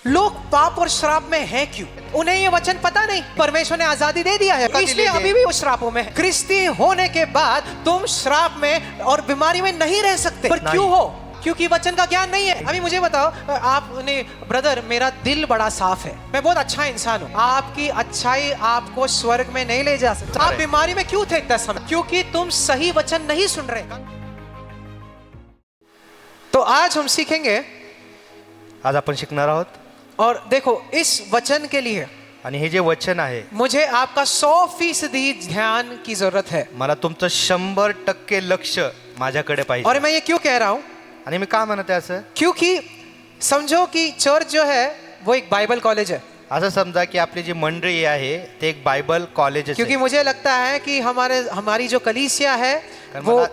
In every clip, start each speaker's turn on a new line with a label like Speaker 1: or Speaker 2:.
Speaker 1: लोग पाप और श्राप में हैं क्यों? उन्हें ये वचन पता नहीं। परमेश्वर ने आजादी दे दिया है, इसलिए अभी भी वो श्रापों में है। क्रिस्ती होने के बाद तुम श्राप में और बीमारी में नहीं रह सकते। पर क्यों हो? क्योंकि वचन का ज्ञान नहीं है। अभी मुझे बताओ, आपने ब्रदर, मेरा दिल बड़ा साफ है, मैं बहुत अच्छा इंसान हूँ। आपकी अच्छाई आपको स्वर्ग में नहीं ले जा सकती। आप बीमारी में क्यों थे इतना समय? क्योंकि तुम सही वचन नहीं सुन रहे। तो आज हम सीखेंगे,
Speaker 2: आज आपण शिकणार आहोत
Speaker 1: और देखो इस वचन के लिए
Speaker 2: आणि हे जे वचन आहे,
Speaker 1: मुझे आपका 100% ध्यान की जरूरत है।
Speaker 2: मला तुमचं 100% लक्ष माझ्याकडे पाहिजे।
Speaker 1: और मैं ये क्यों कह रहा हूँ?
Speaker 2: आणि मी का म्हणते असं?
Speaker 1: क्योंकि समझो कि चर्च जो है वो एक बाइबल कॉलेज है।
Speaker 2: असं समजा की आपली जी मंडळी आहे ते एक बाइबल कॉलेज आहे।
Speaker 1: क्योंकि मुझे लगता है कि हमारी जो कलीसिया है वो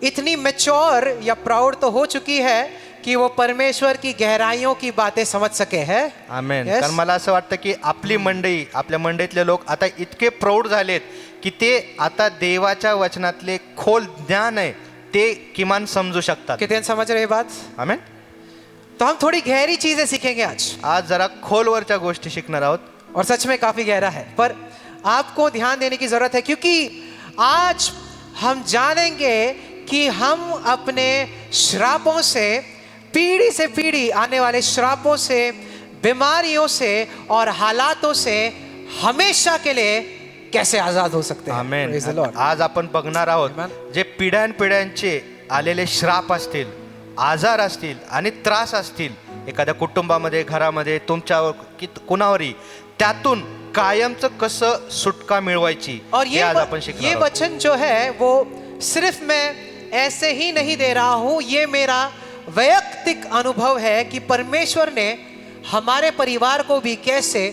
Speaker 1: इतनी मैच्योर या प्राउड तो हो चुकी है कि वो परमेश्वर की गहराइयों की बातें समझ सके है।
Speaker 2: आमेन।
Speaker 1: Yes?
Speaker 2: कारण मला असं वाटतं की आपली मंडळी, आपल्या मंडळीतले लोक आता इतके प्रौढ झालेत की ते आता देवाच्या वचनातले खोल ज्ञान आहे ते किमान समजू शकतात।
Speaker 1: कितने समझ रहे बात?
Speaker 2: आमेन।
Speaker 1: तो हम थोड़ी गहरी चीजें सीखेंगे आज
Speaker 2: जरा खोलवरच्या गोष्टी शिकणार आहोत,
Speaker 1: और सच में काफी गहरा है, पर आपको ध्यान देने की जरूरत है। क्योंकि आज हम जानेंगे कि हम अपने श्रापों से, पीढ़ी से पीढ़ी आने वाले श्रापों से, बीमारियों से और हालातों से हमेशा के लिए कैसे आजाद हो सकते हैं।
Speaker 2: आमेन।
Speaker 1: Praise the Lord.
Speaker 2: आज आपण बघणार आहोत जे पिढ्यानपिढ्यांचे आलेले श्राप असतील, आजार असतील आणि त्रास असतील एखाद्या कुटुंबामध्ये, घरामध्ये, तुमच्यावर कुणावरही, त्यातून कायमचं कसं सुटका मिळवायची
Speaker 1: और
Speaker 2: हे आज आपण
Speaker 1: ये
Speaker 2: शिकणार आहोत।
Speaker 1: वचन जो है वो सिर्फ मैं ऐसे ही नहीं दे रहा हूं, ये मेरा वैयक्तिक अनुभव है कि परमेश्वर ने हमारे परिवार को भी कैसे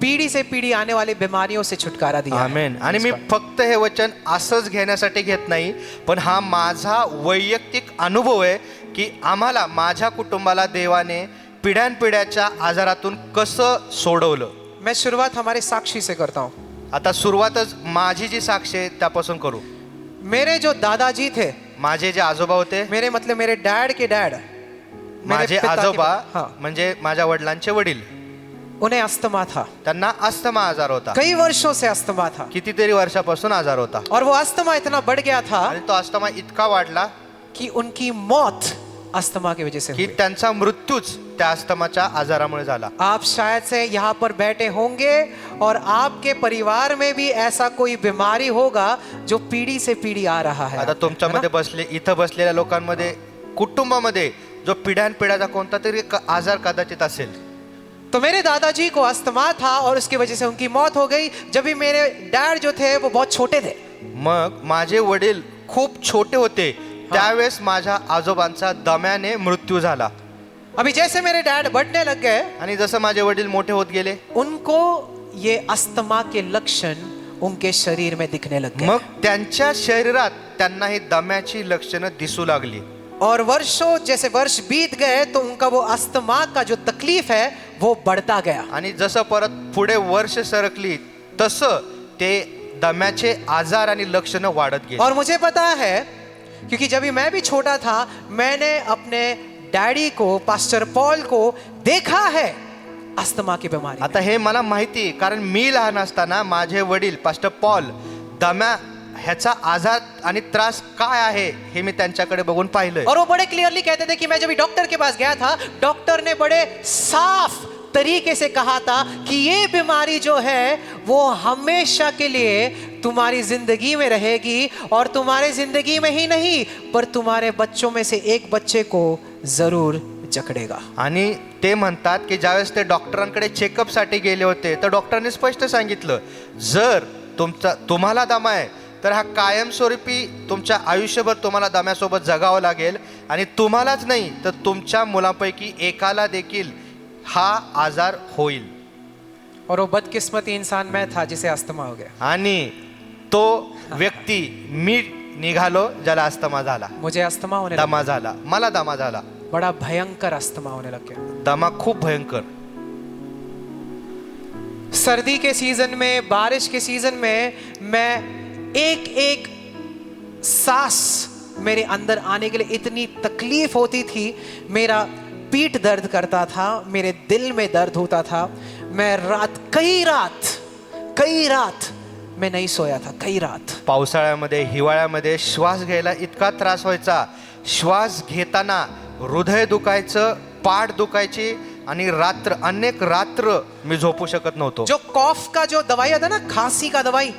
Speaker 1: पीढ़ी से पीढ़ी आने वाली बीमारियों से छुटकारा दिया।
Speaker 2: आमेन। आणि मी फक्त हे वचन असंच घेण्यासाठी घेत नाही, पण हा माझा वैयक्तिक अनुभव आहे की आम्हाला, माझ्या कुटुंबाला देवाने पिढ्यानपिढ्याच्या आजारातून कसं सोडवलं।
Speaker 1: मैं शुरुआत हमारे साक्षी से करता हूँ।
Speaker 2: आता सुरुवातच माझी जी साक्ष आहे त्यापासून करू।
Speaker 1: मेरे जो दादाजी थे,
Speaker 2: माझे जे आजोबा होते,
Speaker 1: मेरे मतलब मेरे डैड के डैड,
Speaker 2: माझे आजोबा
Speaker 1: हाँ,
Speaker 2: म्हणजे माझ्या वडिलांचे वडील,
Speaker 1: उन्हें अस्थमा था।
Speaker 2: त्यांना अस्थमा आजार होता।
Speaker 1: कई वर्षों से अस्थमा था
Speaker 2: कितीतरी वर्षापासून आजार होता
Speaker 1: और वो अस्थमा इतना बढ़ गया था
Speaker 2: आणि तो अस्थमा इतका वाढला
Speaker 1: कि उनकी मौत अस्थमा की वजह से
Speaker 2: की
Speaker 1: हुई।
Speaker 2: त्यांचा मृत्यूच त्या अस्थमाच्या आजारामुळे झाला।
Speaker 1: आप शायद से यहाँ पर बैठे होंगे और आपके परिवार में भी ऐसा कोई बीमारी होगा जो पीढ़ी से पीढ़ी आ रहा है।
Speaker 2: आता तुमच्यामध्ये बसले, इथं बसलेल्या लोकांमध्ये, कुटुंबामध्ये जो पिढ्यानपिढ्याचा कोणता तरी आजार कदाचित असेल।
Speaker 1: तो मेरे दादाजी को अस्थमा था और उसकी वजह से उनकी मौत हो गई। जब भी मेरे डैड जो थे वो बहुत छोटे थे,
Speaker 2: मग माझे वडील खूप छोटे होते त्यावेळेस माझ्या आजोबांचा दम्याने मृत्यू झाला।
Speaker 1: अभी जैसे मेरे डैड बढ़ने लग गए,
Speaker 2: आणि जसं माझे वडील मोठे होत गेले,
Speaker 1: उनको ये अस्थमा के लक्षण उनके शरीर में दिखने लग गए।
Speaker 2: मग त्यांच्या शरीरात त्यांना ही दम्याची लक्षणं दिसू लागली।
Speaker 1: और वर्षों जैसे वर्ष बीत गए तो उनका वो अस्थमा का जो तकलीफ है वो बढ़ता गया।
Speaker 2: आणि जसं परत पुढे वर्ष सरकली तसं ते दम्याचे आजार आणि लक्षणं वाढत गेली।
Speaker 1: और मुझे पता है, क्योंकि जब भी मैं भी छोटा था, मैंने अपने डैडी को, पास्टर पॉल को देखा है अस्थमा की बीमारी।
Speaker 2: आता हे मला माहिती, कारण मी लहान असताना माझे वडील पास्टर पॉल दम्या ह्याचा आजार आणि त्रास काय आहे हे मी त्यांच्याकडे बघून पाहिलंय।
Speaker 1: और वो बड़े क्लियरली कहते थे कि मैं जब भी डॉक्टर के पास गया था, डॉक्टर ने बड़े साफ तरीके से कहा था कि ये बीमारी जो है वो हमेशा के लिए तुम्हारी जिंदगी में रहेगी, और तुम्हारे जिंदगी में ही नहीं पर तुम्हारे बच्चों में से एक बच्चे को जरूर जकड़ेगा।
Speaker 2: आणि ते म्हणतात की ज्यावेळेस ते डॉक्टरांकडे चेकअपसाठी गेले होते तर डॉक्टरांनी स्पष्ट सांगितलं, जर तुम्हाला दमा आहे तर हा कायमस्वरूपी तुमच्या आयुष्यभर तुम्हाला दम्यासोबत जगावं लागेल, आणि तुम्हालाच नाही तर तुमच्या मुलांपैकी एकाला देखील हा आजार होईल।
Speaker 1: और वो बदकिस्मती इंसान मैं था जिसे अस्थमा हो गया।
Speaker 2: आणि तो व्यक्ती मी निघालो ज्याला अस्थमा झाला,
Speaker 1: मुझे अस्थमा होने
Speaker 2: दमा झाला, मला दमा झाला,
Speaker 1: लगा, बड़ा भयंकर अस्थमा होने लग गया।
Speaker 2: दमा खूप भयंकर।
Speaker 1: सर्दी के सीजन में, बारिश के सीजन में मैं एक एक सांस मेरे अंदर आने के लिए इतनी तकलीफ होती थी। मेरा पीठ दर्द करता था, मेरे दिल में दर्द होता था। मैं कई रात मैं नहीं सोया था, कई रात।
Speaker 2: पावसाळ्यामध्ये हिवाळ्यामध्ये श्वास घ्यायला इतका त्रास व्हायचा, श्वास घेताना हृदय दुखायचं, पाठ दुखायची आणि अनेक रात्र मी झोपू शकत नव्हतो.
Speaker 1: जो कॉफ का जो दवाई आता ना, खांसी का दवाई,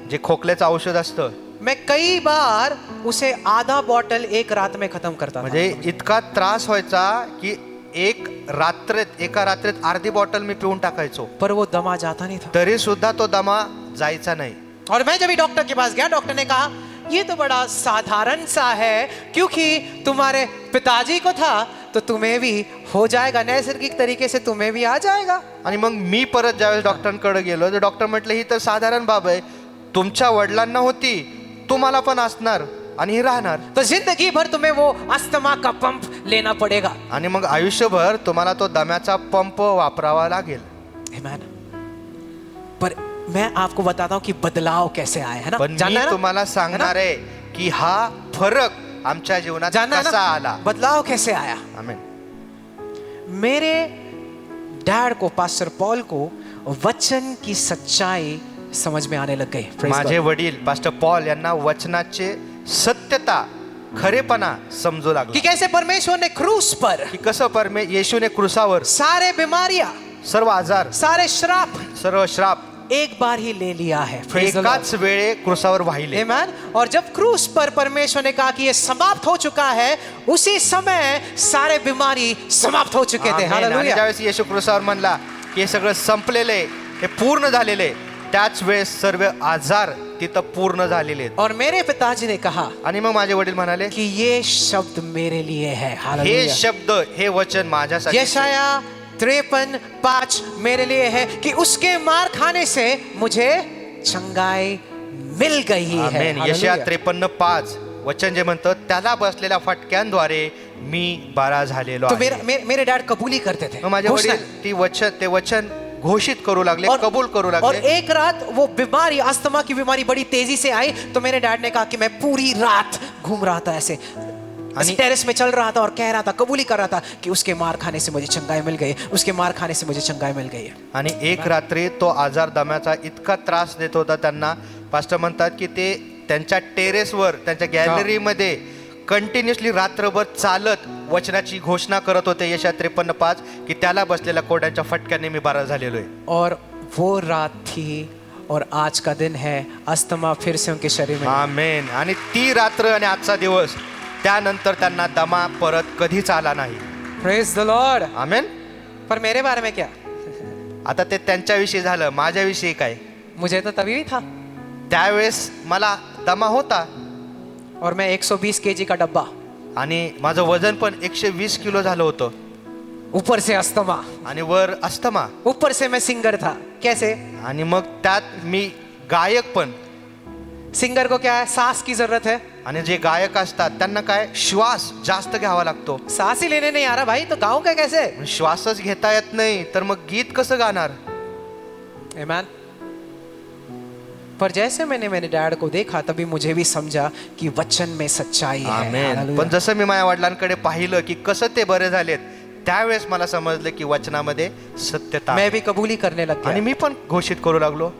Speaker 2: जे खोकल्याचं औषध असतं,
Speaker 1: मैं कई बार उसे आधा बॉटल एक रात में खत्म करता था.
Speaker 2: म्हणजे इतका त्रास व्हायचा की एका रात्रीत अर्धी बॉटल मी पिऊन टाकायचो,
Speaker 1: पर वो दमा जाता नहीं था.
Speaker 2: तरी सुद्धा तो दमा जायचा नाही.
Speaker 1: और मैं जब डॉक्टर के पास गया, डॉक्टर ने कहा ये तो बड़ा साधारण सा है, क्योंकि तुम्हारे पिताजी को था तो तुम्हें भी हो जाएगा, नैसर्गिक तरीके से तुम्हें भी आ जाएगा.
Speaker 2: आणि मग मी परत ज्यावेळेस डॉक्टरांकडे गेलो तर डॉक्टर म्हटले ही तर साधारण बाब आहे, तुमच्या वडिलांना होती, तुम्हाला पण असणार आणि ही राहणार,
Speaker 1: तो जिंदगी भर तुम्हें वो अस्थमा का पंप लेना पड़ेगा.
Speaker 2: आणि मग आयुष्यभर तुम्हाला तो दम्याचा पंप वापरावा लागेल.
Speaker 1: Amen. पर मैं आपको बताता हूँ कि बदलाव कैसे आए, है ना?
Speaker 2: पण
Speaker 1: जानना
Speaker 2: मी
Speaker 1: है ना?
Speaker 2: तुम्हाला सांगणार आहे की हा फरक आमच्या जीवनात
Speaker 1: जानना है
Speaker 2: कसा
Speaker 1: ना?
Speaker 2: आला.
Speaker 1: बदलाव कैसे आया?
Speaker 2: आमेन.
Speaker 1: मेरे डैड को, पास्टर पॉल को वचन की सच्चाई समझ में आने लग गई. Praise
Speaker 2: माझे
Speaker 1: God.
Speaker 2: वडील पास्टर पॉल यांना वचनाचे सत्यता, खरेपणा समजू
Speaker 1: कि
Speaker 2: लागला,
Speaker 1: कैसे परमेश्वर ने क्रूस पर
Speaker 2: की कसं येशूने क्रुसावर
Speaker 1: सारे बीमारियां,
Speaker 2: सर्व आजार,
Speaker 1: सारे श्राप
Speaker 2: सर्व श्राप
Speaker 1: एक बार ही ले लिया है. Praise the Lord.
Speaker 2: एकाच वेळे क्रुसावर वाहिले.
Speaker 1: Amen. और जब क्रूस पर परमेश्वर ने कहा कि ये समाप्त हो चुका है, उसी समय सारे बीमारी समाप्त हो चुके थे.
Speaker 2: आमेन. आणि
Speaker 1: हालेलुया.
Speaker 2: ज्यावेळेस येशू क्रुसावर म्हणला की हे सगळं संपलेलं आहे, हे पूर्ण झालेलं आहे, त्याच वेळेस सर्व आजार तिथं पूर्ण झालेले आहेत.
Speaker 1: और मेरे पिताजी ने कहा
Speaker 2: आणि मग माझे वडील म्हणाले
Speaker 1: कि ये शब्द मेरे लिए है.
Speaker 2: हे
Speaker 1: हालेलुया.
Speaker 2: शब्द, हे वचन माझ्यासाठी आहे.
Speaker 1: यशाया 53:5 मेरे लिए है कि उसके मार खाने से मुझे चंगाई मिल गई है.
Speaker 2: आमेन. यशाया
Speaker 1: हालेलुया.
Speaker 2: 53:5 वचन जे म्हणतं, त्याला बसलेल्या फटक्यांद्वारे मी बरा झालेलो
Speaker 1: तो
Speaker 2: आहे.
Speaker 1: मेरे डैड कबूली करते थे.
Speaker 2: मग माझे
Speaker 1: घोषणा.
Speaker 2: वडील ते वचन घोषित करू लागले, कबूल करू
Speaker 1: और
Speaker 2: लागले.
Speaker 1: एक रात वो बीमारी, अस्थमा की बीमारी बड़ी तेजी से आई, तो मेरे डैड ने कहा कि मैं पूरी रात घूम रहा था ऐसे टेरेस में, चल रहा था और कह रहा था, कबूली कर रहा था कि उसके मार खाने से मुझे चंगाई मिल गई, उसके मार खाने से मुझे चंगाई मिल गई.
Speaker 2: आणि एक रात्री तो आजार दम्याचा इतका त्रास देत होता त्यांना, पास्टर म्हणतात की ते त्यांच्या टेरेसवर, त्यांच्या गॅलरीमध्ये कंटिन्युअसली रात्रभर चालत वचनाची घोषणा करत होते. यशाया 53:5 की त्याला बसलेल्या कोड्यांच्या फटक्याने मी बरा झालेलो आहे.
Speaker 1: और वो रात थी और आज का दिन है, अस्थमा फिर से उनके शरीर में.
Speaker 2: आमेन. आणि ती रात्र आणि आजचा दिवस, त्यानंतर त्यांना दमा परत कधीच आला नाही.
Speaker 1: Praise the Lord.
Speaker 2: आमेन.
Speaker 1: पर मेरे बारे में क्या?
Speaker 2: आता ते त्यांच्याविषयी झालं, माझ्याविषयी काय?
Speaker 1: मुझे तो तभी भी था.
Speaker 2: त्यावेळेस मला दमा होता
Speaker 1: और मैं 120 kg का डब्बा,
Speaker 2: आणि माझं वजन पण 120 किलो झालं होतं,
Speaker 1: ऊपर से अस्थमा,
Speaker 2: आणि वर अस्थमा,
Speaker 1: ऊपर से मैं सिंगर था. कैसे?
Speaker 2: आणि मग त्यात मी गायक पण.
Speaker 1: सिंगर को क्या है, सांस की जरूरत है.
Speaker 2: आणि जे गायक असतात त्यांना काय, श्वास जास्त घ्यावा लागतो.
Speaker 1: सांस ही लेने नहीं आ रहा भाई, तो गाँव का कैसे?
Speaker 2: श्वासच घेता येत नाही तर मग गीत कसं गाणार?
Speaker 1: Amen. पर जैसे मैंने मेरे डैड को देखा, तभी मुझे भी समझा कि वचन में सच्चाई है.
Speaker 2: आमेन.
Speaker 1: हालेलुया.
Speaker 2: पण जसं मी माझ्या वडिलांकडे पाहिलं की कसं ते बरे झालेत, त्यावेळेस मला समजलं की वचनामध्ये सत्यता आहे.
Speaker 1: मैं भी कबूली करने लग
Speaker 2: आणि
Speaker 1: गया.
Speaker 2: मी पण घोषित करू लागलो.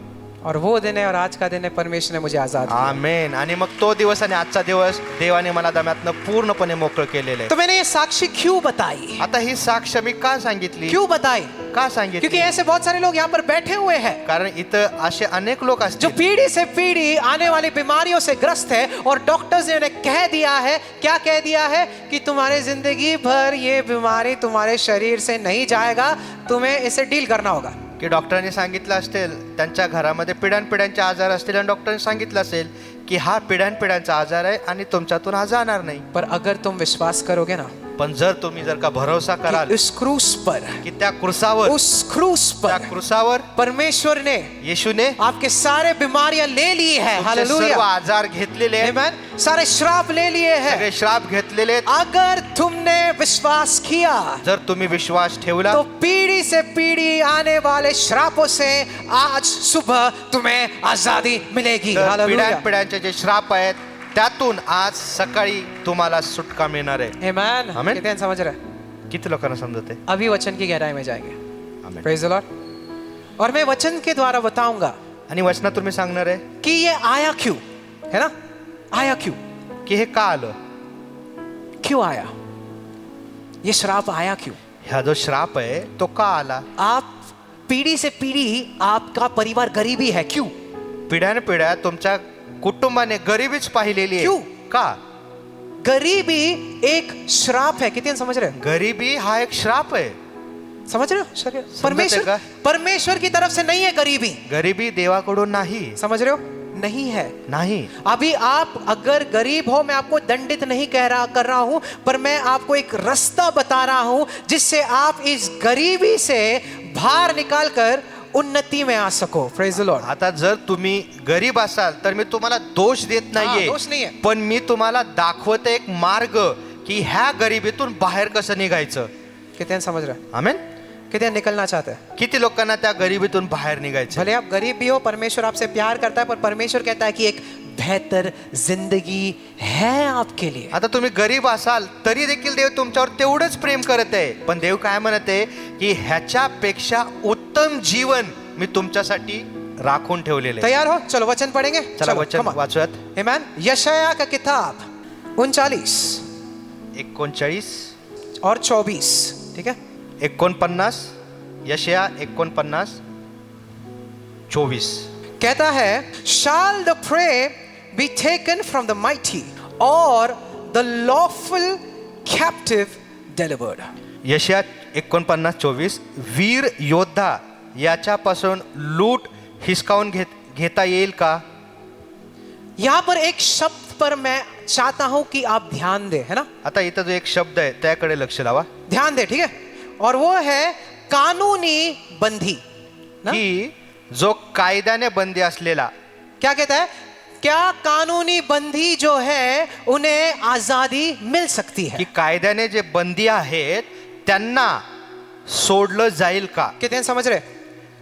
Speaker 1: और वो दिन है और आज का दिन है, परमेश्वर ने मुझे आजाद किया.
Speaker 2: आमेन. आणि मग तो दिवस आणि आजचा दिवस देवाने मला दम्यातनं पूर्णपणे मोकळं केलेलं आहे.
Speaker 1: तो मैंने ये साक्षी क्यों बताई?
Speaker 2: आता ही साक्ष मी का सांगितली?
Speaker 1: क्यों बताई?
Speaker 2: का
Speaker 1: क्योंकि
Speaker 2: सांगितली?
Speaker 1: ऐसे बहुत सारे लोग यहाँ पर बैठे हुए हैं
Speaker 2: कारण इथं असे अनेक लोक
Speaker 1: जो
Speaker 2: असतील
Speaker 1: पीढ़ी से पीढ़ी आने वाली बीमारियों से ग्रस्त है, और डॉक्टर्स ने उन्हें कह दिया है, क्या कह दिया है, कि तुम्हारे जिंदगी भर ये बीमारी तुम्हारे शरीर से नहीं जाएगा, तुम्हें इसे डील करना होगा.
Speaker 2: की डॉक्टरांनी सांगितलं असेल, त्यांच्या घरामध्ये पिढ्यानपिढ्यांचे आजार असतील आणि डॉक्टरांनी सांगितलं असेल की हा पिढ्यानपिढ्यांचा आजार आहे आणि तुमच्यातून हा जाणार नाही.
Speaker 1: पर अगर तुम विश्वास करोगे ना,
Speaker 2: पण जर तुम्ही जर का भरोसा कराल
Speaker 1: कि उस क्रूस पर,
Speaker 2: की त्या क्रूसावर, त्या क्रूसावर
Speaker 1: परमेश्वर ने
Speaker 2: येशूने
Speaker 1: आपके सारे बीमारियां ले ली है.
Speaker 2: सर्व
Speaker 1: हालेलुया.
Speaker 2: आजार घेतलेले आहेत,
Speaker 1: आमेन. सारे श्राप ले लिए हैं.
Speaker 2: सगळे श्राप घेतलेले आहेत.
Speaker 1: अगर तुमने विश्वास किया,
Speaker 2: जर तुम्ही विश्वास ठेवला
Speaker 1: तो पीढ़ी से पीढ़ी आने वाले श्रापों से आज सुबह तुम्हें आजादी मिलेगी.
Speaker 2: तर
Speaker 1: हालेलुया.
Speaker 2: पिढ्यानपिढ्यांचे जे श्राप आहेत त्यातून आज सकाळी तुम्हाला सुटका मिळणार आहे.
Speaker 1: आमेन.
Speaker 2: आमेन.
Speaker 1: कितने समझ रहे हैं?
Speaker 2: किती लोकांना समजते?
Speaker 1: अभी वचन की गहराई में जाएंगे.
Speaker 2: आमेन.
Speaker 1: Praise the Lord. और मैं वचन के द्वारा बताऊंगा
Speaker 2: आणि वचनातून मी सांगणार आहे
Speaker 1: कि ये आया क्यों, है ना? आया क्यों?
Speaker 2: की हे का आलं,
Speaker 1: क्यों आया? ये श्राप आया क्यों?
Speaker 2: हा जो श्राप आहे तो का आला?
Speaker 1: आप पीढ़ी से पीढ़ी आपका परिवार गरीबी है, क्यों?
Speaker 2: पिढ्यान पिढ्या तुमच्या कुटुंबाने गरिबीच पाहिलेली आहे.
Speaker 1: क्यों?
Speaker 2: का?
Speaker 1: गरीबी एक श्राप है. कितने समझ रहे हो?
Speaker 2: गरिबी हा एक श्राप आहे.
Speaker 1: समझ रहे हो? परमेश्वर
Speaker 2: का?
Speaker 1: परमेश्वर की तरफ से नहीं है गरीबी.
Speaker 2: गरिबी देवाकडून नाही.
Speaker 1: समझ रहे हो? नहीं है.
Speaker 2: नाही.
Speaker 1: अभी आप अगर गरीब हो, मैं आपको दंडित नहीं कर रहा हूं, पर मैं आपको एक रास्ता बता रहा हूं जिससे आप इस गरीबी से बाहर निकालकर उन्नति में आ सको. Praise the Lord.
Speaker 2: आता जर तुम्ही गरीब असाल तर मी तुम्हाला दोष देत नाहीये,
Speaker 1: दोष नाहीये.
Speaker 2: पण मी तुम्हाला दाखवते एक मार्ग की ह्या गरिबीतून बाहेर कसं निघायचं.
Speaker 1: कितने समझ रहे हैं?
Speaker 2: आमेन.
Speaker 1: कितने निकलना चाहते हैं?
Speaker 2: किती लोकांना त्या गरिबीतून बाहेर निघायचं.
Speaker 1: भले आप गरीब भी हो, परमेश्वर आपसे प्यार करता है, पर परमेश्वर कहता है कि एक बेहतर जिंदगी है आपके लिए.
Speaker 2: आता तुम्ही गरीब असाल तरी देखील देव तुमच्यावर तेवढंच प्रेम करत आहे, पण देव काय म्हणत आहे की ह्याच्यापेक्षा उत्तम जीवन मी तुमच्यासाठी राखून ठेवलेलं आहे.
Speaker 1: तैयार हो? चलो वचन पढ़ेंगे.
Speaker 2: चला वचन वाचूयात.
Speaker 1: आमेन. यशाया का किताब 39
Speaker 2: 39
Speaker 1: और 24. ठीक है.
Speaker 2: 49 यशया 49 24
Speaker 1: कहता है, shall the prey be taken from the mighty or the lawful captive delivered.
Speaker 2: यशया 49:24 वीर योद्धा याच्यापासून लूट हिसकावून घेता येईल का.
Speaker 1: यहां पर एक शब्द पर मैं चाहता हूं कि आप ध्यान दें, है ना?
Speaker 2: आता इथं जो एक शब्द आहे त्याकडे लक्ष लावा.
Speaker 1: ध्यान दे. ठीक है. और वो है कानूनी बंदी ना?
Speaker 2: की जो कायद्याने बंदी असलेला.
Speaker 1: क्या कहता है? क्या कानूनी बंदी जो है उन्हें आजादी मिल सकती है?
Speaker 2: की कायद्याने जे बंदी आहेत त्यांना सोडलं जाईल का.
Speaker 1: कितने समझ रहे?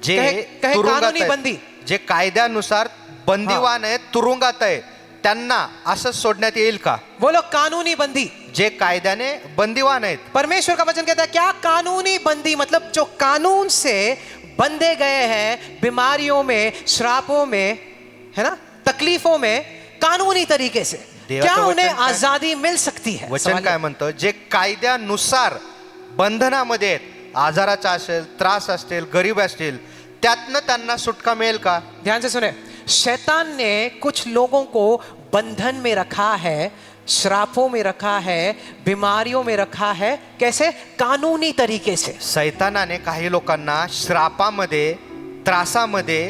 Speaker 2: जे
Speaker 1: कहे
Speaker 2: तुरुंगात
Speaker 1: कानूनी
Speaker 2: आहेत,
Speaker 1: बंदी.
Speaker 2: जे कायद्यानुसार बंदीवान आहेत, तुरुंगात आहे, त्यांना असं सोडण्यात येईल का.
Speaker 1: वो लोग कानूनी बंदी,
Speaker 2: जे कायद्याने बंदीवान आहेत.
Speaker 1: परमेश्वर का वचन कहता है क्या कानूनी बंदी, मतलब जो कानून से बंधे गए हैं, बीमारियों में, श्रापों में, है ना, तकलीफों में, कानूनी तरीके से क्या उन्हें आजादी मिल सकती है.
Speaker 2: वचन काय म्हणतं, जे कायद्यानुसार बंधनामध्ये आहेत, आजाराचा असेल, त्रास असतील, गरीब असतील, त्यातनं त्यांना सुटका मिळेल का.
Speaker 1: ध्यान से सुने. शैतान ने कुछ लोगों को बंधन में रखा है, श्रापों में रखा है, बीमारियों में रखा है. कैसे? कानूनी तरीके से.
Speaker 2: सैतानाने काही लोकांना श्रापामध्ये, त्रासामध्ये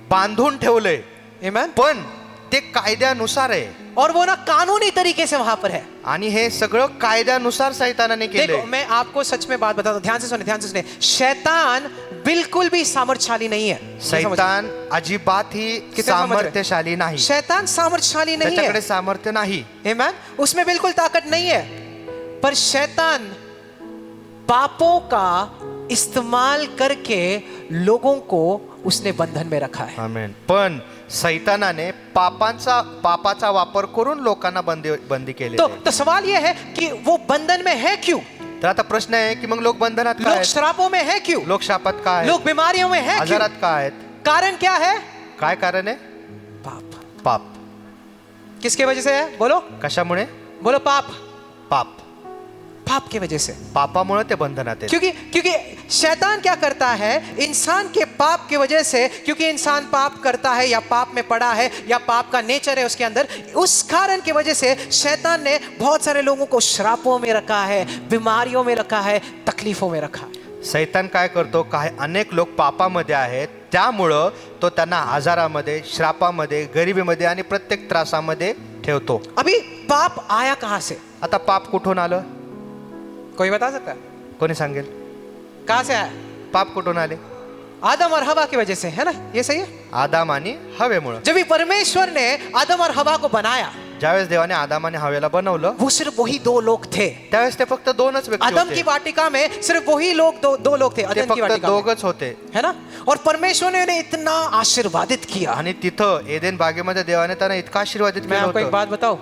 Speaker 2: बांधून ठेवलंय.
Speaker 1: आमेन.
Speaker 2: पण ते कायद्यानुसार आहे.
Speaker 1: और वो ना कानूनी तरीके से वहां पर है.
Speaker 2: आणि हे सगळं कायद्यानुसार सैतानाने
Speaker 1: देखो,
Speaker 2: केलंय.
Speaker 1: मैं आपको सच में बात बताता हूं. ध्यान से सुने, ध्यान से सुने. शैतान बिल्कुल भी सामर्थ्यशाली नहीं है.
Speaker 2: सैतान अजिबात ही सामर्थ्यशाली नाही.
Speaker 1: शैतान सामर्थ्यशाली नहीं
Speaker 2: त्याच्याकडे
Speaker 1: है.
Speaker 2: सामर्थ्य नाही.
Speaker 1: आमेन. उसमें बिल्कुल ताकत नहीं है. पर शैतान पापों का इस्तेमाल करके लोगों को उसने बंधन में रखा है.
Speaker 2: आमेन. पण सैतानाने पापाचा वापर करून लोकांना बंदी केली.
Speaker 1: तो सवाल यह है कि वो बंधन में है क्यों.
Speaker 2: तर आता प्रश्न आहे की मग लोक बंधनात
Speaker 1: लोग
Speaker 2: काय,
Speaker 1: श्रापों में है क्यों,
Speaker 2: लोक शापात काय,
Speaker 1: लोग बीमारियों में है क्यों.
Speaker 2: आजारात काय आहेत.
Speaker 1: कारण क्या है?
Speaker 2: काय कारण आहे.
Speaker 1: पाप.
Speaker 2: पाप.
Speaker 1: किसके वजह से है? बोलो,
Speaker 2: कशामुळे.
Speaker 1: बोलो. पाप.
Speaker 2: पाप.
Speaker 1: पाप की वजह से.
Speaker 2: पापामुळे ते बंधनात आहेत.
Speaker 1: क्योंकि शैतान क्या करता है, इंसान के पाप की वजह से, क्योंकि इंसान पाप करता है या पाप में पड़ा है या पाप का नेचर है उसके अंदर, उस कारण की वजह से शैतान ने बहुत सारे लोगों को श्रापों में रखा है, बीमारियों में रखा है, तकलीफों में रखा है.
Speaker 2: सैतान काय करतो, काही अनेक लोक पापामध्ये आहेत, त्यामुळं तो त्यांना आजारामध्ये, श्रापामध्ये, गरिबीमध्ये आणि प्रत्येक त्रासामध्ये ठेवतो.
Speaker 1: अभी पाप आया कहां से?
Speaker 2: आता पाप कुठून आलं.
Speaker 1: कोई बता सकता है?
Speaker 2: कोणी सांगेल.
Speaker 1: कहां से आया?
Speaker 2: पाप कुठून आले.
Speaker 1: आदम और हवा की वजह से, है ना. ये सही है.
Speaker 2: आदाम आणि हवेमुळे.
Speaker 1: जब भी परमेश्वर ने आदम और हवा को बनाया,
Speaker 2: ज्यावेळेस देवाने आदाम आणि हवेला बनवलं,
Speaker 1: वो सिर्फ वही दो लोग थे.
Speaker 2: त्यावेळेस ते फक्त दोनच व्यक्ती
Speaker 1: आदम
Speaker 2: होते.
Speaker 1: की वाटिका में सिर्फ वही लोग दो लोग थे.
Speaker 2: ते
Speaker 1: आदम की
Speaker 2: फक्त
Speaker 1: वाटिका में,
Speaker 2: दोघच होते.
Speaker 1: है ना. और परमेश्वर ने उन्हें इतना आशीर्वादित किया.
Speaker 2: आणि तिथं एदेन बागेमध्ये देवाने त्यांना इतका आशीर्वादित
Speaker 1: मैं
Speaker 2: केलं
Speaker 1: आपको एक
Speaker 2: होतं.
Speaker 1: बात बताऊं,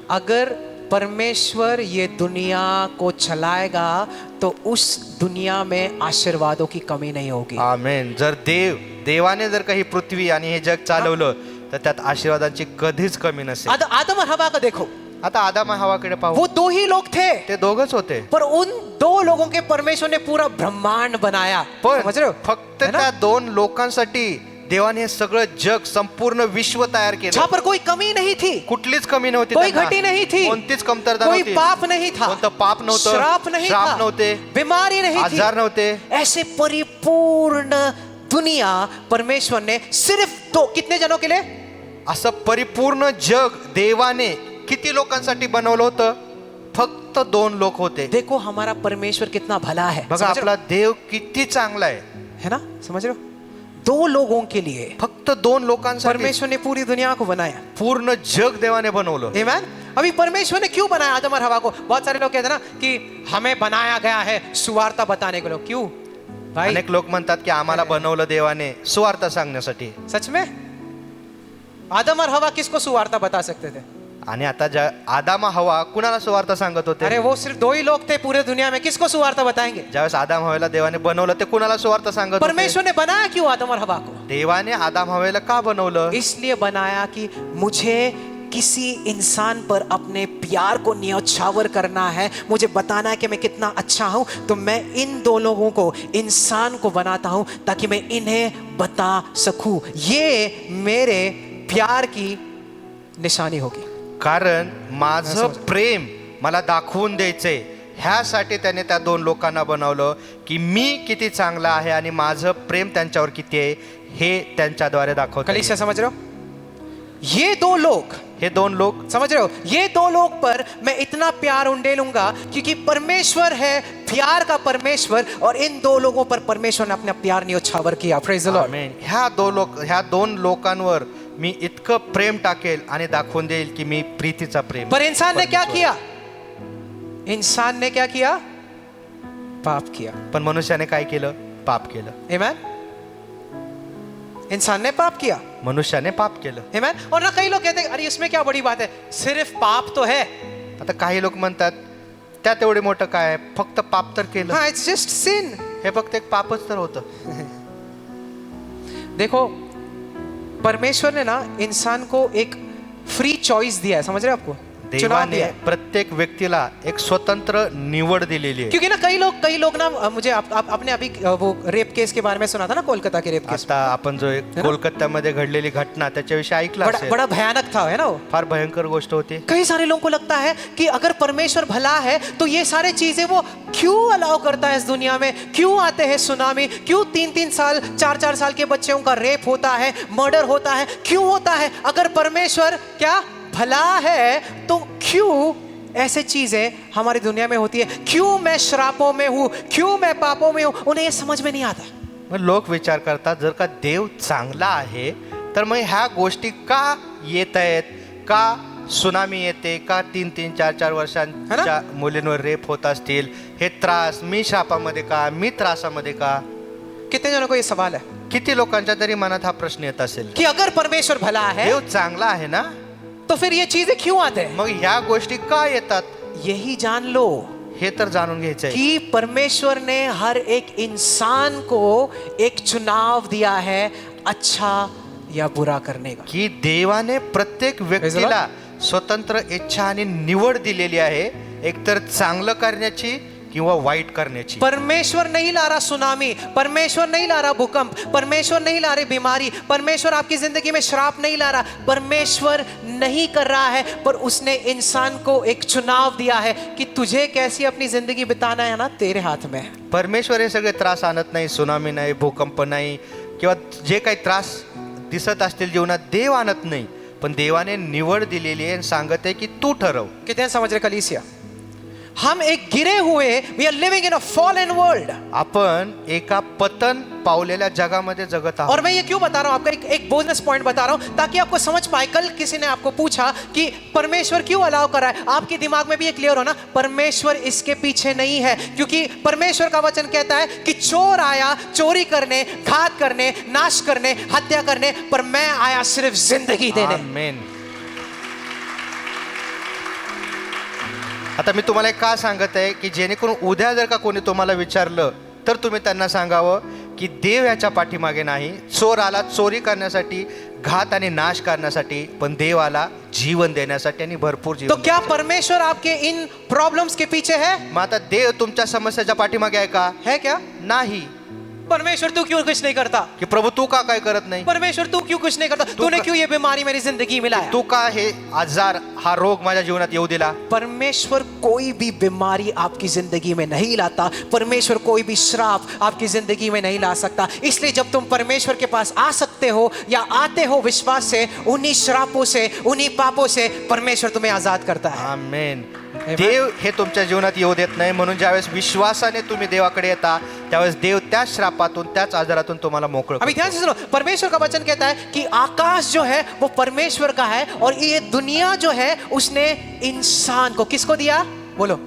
Speaker 1: अगर परमेश्वर ये दुनिया को चलाएगा तो उस दुनिया में आशीर्वादों की कमी नहीं होगी।
Speaker 2: आमेन. जर देवाने जर काही पृथ्वी आणि हे जग चालवलं तर त्यात आशीर्वादांची कधीच कमी नसेल.
Speaker 1: आदम और हवा का देखो,
Speaker 2: आता आदम आणि हवाकडे पाहू.
Speaker 1: वो दो ही लोग थे,
Speaker 2: ते दोघच होते,
Speaker 1: पर उन दो लोगों के परमेश्वर ने पूरा ब्रह्मांड बनाया.
Speaker 2: पण
Speaker 1: समझ रहे हो?
Speaker 2: फक्त
Speaker 1: है ना?
Speaker 2: त्या दोन लोकांसाठी देवाने हे सगळं जग, संपूर्ण विश्व तयार केलं.
Speaker 1: जहाँ पर कोई कमी नहीं थी,
Speaker 2: कुठलीच कमी नव्हती,
Speaker 1: कोई
Speaker 2: त्यांना.
Speaker 1: घटी नहीं थी,
Speaker 2: कोणतीच कमतरता
Speaker 1: कोई
Speaker 2: नव्हती,
Speaker 1: पाप नहीं था,
Speaker 2: कोणतं पाप नव्हतं,
Speaker 1: श्राप नहीं
Speaker 2: श्राप
Speaker 1: था,
Speaker 2: नव्हते,
Speaker 1: बीमारी नहीं थी,
Speaker 2: आजार नव्हते.
Speaker 1: ऐसे परिपूर्ण दुनिया परमेश्वर ने सिर्फ दो, कितने जनों के लिए?
Speaker 2: असं परिपूर्ण जग देवाने किती लोकांसाठी बनवलं होतं? फक्त दोन लोक होते.
Speaker 1: देखो हमारा परमेश्वर कितना भला है.
Speaker 2: बघा
Speaker 1: समझ रहे
Speaker 2: आपला देव किती चांगला आहे.
Speaker 1: हो? है ना? समझ रहे हो? दो लोगों के लिए
Speaker 2: फक्त दोन लोकांसाठी
Speaker 1: परमेश्वर ने पूरी दुनिया को बनाया.
Speaker 2: पूर्ण जग देवाने बनवलं.
Speaker 1: Amen? अभी परमेश्वर ने क्यों बनाया आदम और हवा को? बहुत सारे लोग कहते हैं ना कि हमें बनाया गया है सुवार्ता बताने के लिए. क्यों भाई?
Speaker 2: अनेक लोक म्हणतात की आम्हाला बनवलं देवाने सुवार्ता सांगण्यासाठी.
Speaker 1: सच में आदम और हवा किसको सुवार्ता बता सकते थे?
Speaker 2: आणि आता ज्या आदाम हवा कुणाला सुवार्ता सांगत होते?
Speaker 1: अरे वो सिर्फ दो ही लोग थे पूरे दुनिया में, किसको सुवार्ता बताएंगे?
Speaker 2: ज्यावेळेस आदाम हवेला देवाने बनवलं ते कुणाला सुवार्ता सांगत होते?
Speaker 1: परमेश्वर ने बनाया क्यों आदम और हवा को?
Speaker 2: देवाने आदाम हवेला का बनवलं?
Speaker 1: इसलिए बनाया कि मुझे किसी इंसान पर अपने प्यार को न्यौछावर करना है, मुझे बताना है कि मैं कितना अच्छा हूं, तो मैं इन दो लोगों को, इंसान को बनाता हूं ताकि मैं इन्हें बता सकूं. ये मेरे प्यार की निशानी होगी.
Speaker 2: कारण माझं प्रेम मला दाखवून द्यायचंय, ह्यासाठी त्याने त्या दोन लोकांना बनवलं की मी किती चांगला आहे आणि माझं प्रेम त्यांच्यावर किती आहे हे त्यांच्याद्वारे दाखवतो.
Speaker 1: कलीसिया समझ रहे हो? ये दो लोग,
Speaker 2: हे दोन लोक,
Speaker 1: समझ रहे हो, ये दो लोग पर मैं इतना प्यार उंडेलूंगा क्योंकि परमेश्वर है प्यार का परमेश्वर, और इन दो लोगों पर परमेश्वर ने अपना प्यार न्यौछावर किया. Praise the Lord.
Speaker 2: आमेन. ह्या दोन लोकांवर मी इतकं प्रेम टाकेल आणि दाखवून देईल की मी प्रीतीचा प्रेम.
Speaker 1: पर इंसान ने क्या किया? इंसान ने क्या किया? पाप किया.
Speaker 2: पण मनुष्याने काय केलं? पाप केलं.
Speaker 1: Amen? इंसान ने पाप किया.
Speaker 2: मनुष्याने पाप केलं.
Speaker 1: Amen? और ना कई लोग कहते हैं अरे इसमें क्या बड़ी बात है, सिर्फ पाप तो है.
Speaker 2: आता काही लोक म्हणतात त्यात एवढे मोठं काय आहे? फक्त पाप तर केलं.
Speaker 1: हाँ, इट्स जस्ट सिन.
Speaker 2: हे फक्त एक पापच तर होतं.
Speaker 1: देखो परमेश्वर ने ना इंसान को एक फ्री चॉइस दिया है. समझ रहे हैं आपको? चुनाव
Speaker 2: देवाने
Speaker 1: दिया है.
Speaker 2: प्रत्येक व्यक्तीला एक स्वतंत्र निवड दिलेली आहे.
Speaker 1: क्योंकि ना कई लोग ना, मुझे आपने अभी वो रेप केस के बारे में सुना था ना, कोलकाता के रेप केस.
Speaker 2: आता आपण जो एक कोलकात्यामध्ये घडलेली घटना त्याच्याविषयी ऐकला असेल.
Speaker 1: बड़ा भयानक था, है ना वो?
Speaker 2: फार भयंकर गोष्ट होती.
Speaker 1: कई सारे लोगों को लगता है कि अगर परमेश्वर भला है तो ये सारे चीजें वो क्यों अलाउ करता है इस दुनिया में? क्यों आते हैं सुनामी? क्यों 3-3 साल 4-4 साल के बच्चों का रेप होता है, मर्डर होता है? क्यों होता है? अगर परमेश्वर क्या भला है तो क्यों ऐसे चीजें हमारी दुनिया में होती है? क्यों मैं श्रापों में हूं? क्यों मैं पापों में हूं? उन्हें ये समझ में नहीं आता.
Speaker 2: मग लोक विचार करतात जर का देव चांगला आहे तर मग ह्या गोष्टी का येत आहेत? का सुनामी येते? का 3-3, 4-4 वर्षांच्या मुलींवर रेप होत असतील? हे त्रास मी शापामध्ये का? मी त्रासामध्ये का?
Speaker 1: कितने जनों को ये सवाल है
Speaker 2: किती लोकांच्या तरी मनात हा प्रश्न येत असेल
Speaker 1: कि अगर परमेश्वर भला है
Speaker 2: देव चांगला आहे ना,
Speaker 1: तो फिर ये चीजें क्यों आते हैं?
Speaker 2: मग ह्या गोष्टी का येतात?
Speaker 1: यही जान लो
Speaker 2: हे तर जाणून घ्यायचंय
Speaker 1: कि परमेश्वर ने हर एक इंसान को एक चुनाव दिया है अच्छा या बुरा करने का.
Speaker 2: की देवाने प्रत्येक व्यक्तीला स्वतंत्र इच्छा आणि निवड दिलेली आहे, एकतर चांगलं करण्याची किंवा वाईट करण्याची.
Speaker 1: परमेश्वर नहीं ला रहा सुनामी, परमेश्वर नहीं ला रहा भूकंप, परमेश्वर नहीं ला रही बीमारी, परमेश्वर आपकी जिंदगी में श्राप नहीं ला रहा. परमेश्वर नहीं कर रहा है, पर उसने इंसान को एक चुनाव दिया है कि तुझे कैसी अपनी जिंदगी बिताना है ना, तेरे हाथ में है.
Speaker 2: परमेश्वर हे सगळे त्रास आणत नाही, सुनामी नाही, भूकंप नाही, किंवा जे काही त्रास दिसत असतील जीवनात देव आणत नाही, पण देवाने निवड दिलेली आहे आणि सांगत आहे की तू ठरव.
Speaker 1: कितने समझ रहे कलीसिया? हम एक गिरे हुए, we are living in a fallen world.
Speaker 2: आपण एका पतन पावलेल्या जगामध्ये जगत आहोत.
Speaker 1: और मैं ये क्यों बता रहा हूं आपका एक बोनस पॉइंट बता रहा हूं ताकि आपको समझ पाए. कल किसी ने आपको पूछा कि परमेश्वर क्यों अलाउ कर रहा है, आपके दिमाग में भी ये क्लियर हो ना, परमेश्वर इसके पीछे नहीं है, क्योंकि परमेश्वर का वचन कहता है कि चोर आया चोरी करने, घात करने, नाश करने, हत्या करने, पर मैं आया सिर्फ जिंदगी देने.
Speaker 2: आमेन. आता मी तुम्हाला एक का सांगत आहे की जेणेकरून उद्या जर का कोणी तुम्हाला विचारलं तर तुम्ही त्यांना सांगावं की देव याच्या पाठीमागे नाही. चोर आला चोरी करण्यासाठी, घात आणि नाश करण्यासाठी, पण देव आला जीवन देण्यासाठी आणि भरपूर
Speaker 1: तो
Speaker 2: जीवन.
Speaker 1: क्या परमेश्वर आपके इन प्रॉब्लम्स के पीछे है?
Speaker 2: मग आता देव तुमच्या समस्याच्या पाठीमागे आहे का?
Speaker 1: है क्या?
Speaker 2: नाही.
Speaker 1: परमेश्वर तू क्यों कुछ नहीं करता?
Speaker 2: की प्रभू तू का काय करत नाही?
Speaker 1: परमेश्वर तू क्यों कुछ नहीं करता? तूने क्यों ये बीमारी मेरी जिंदगी में लाया?
Speaker 2: तू का हे आजार हा रोग माझ्या जीवनात येऊ दिला?
Speaker 1: परमेश्वर कोई भी बीमारी आपकी जिंदगी में नहीं लाता. परमेश्वर कोई भी श्राप आपकी जिंदगी में नहीं ला सकता. इसलिए जब तुम परमेश्वर के पास आ सकते हो या आते हो विश्वास से, उन्हीं श्रापों से, उन्हीं पापों से परमेश्वर तुम्हें आजाद करता है.
Speaker 2: आमेन. देव हे तुमच्या जीवनात येऊ देत नाही, म्हणून ज्यावेळेस विश्वासाने तुम्ही देवाकडे येता त्यावेळेस देव त्याच श्रापातून त्याच आजारातून तुम्हाला मोकळं
Speaker 1: अभी ध्यान से सुनो. परमेश्वर का वचन कहता है कि आकाश जो है वो परमेश्वर का है और ये दुनिया जो है उसने इंसान को, किसको दिया? बोलो.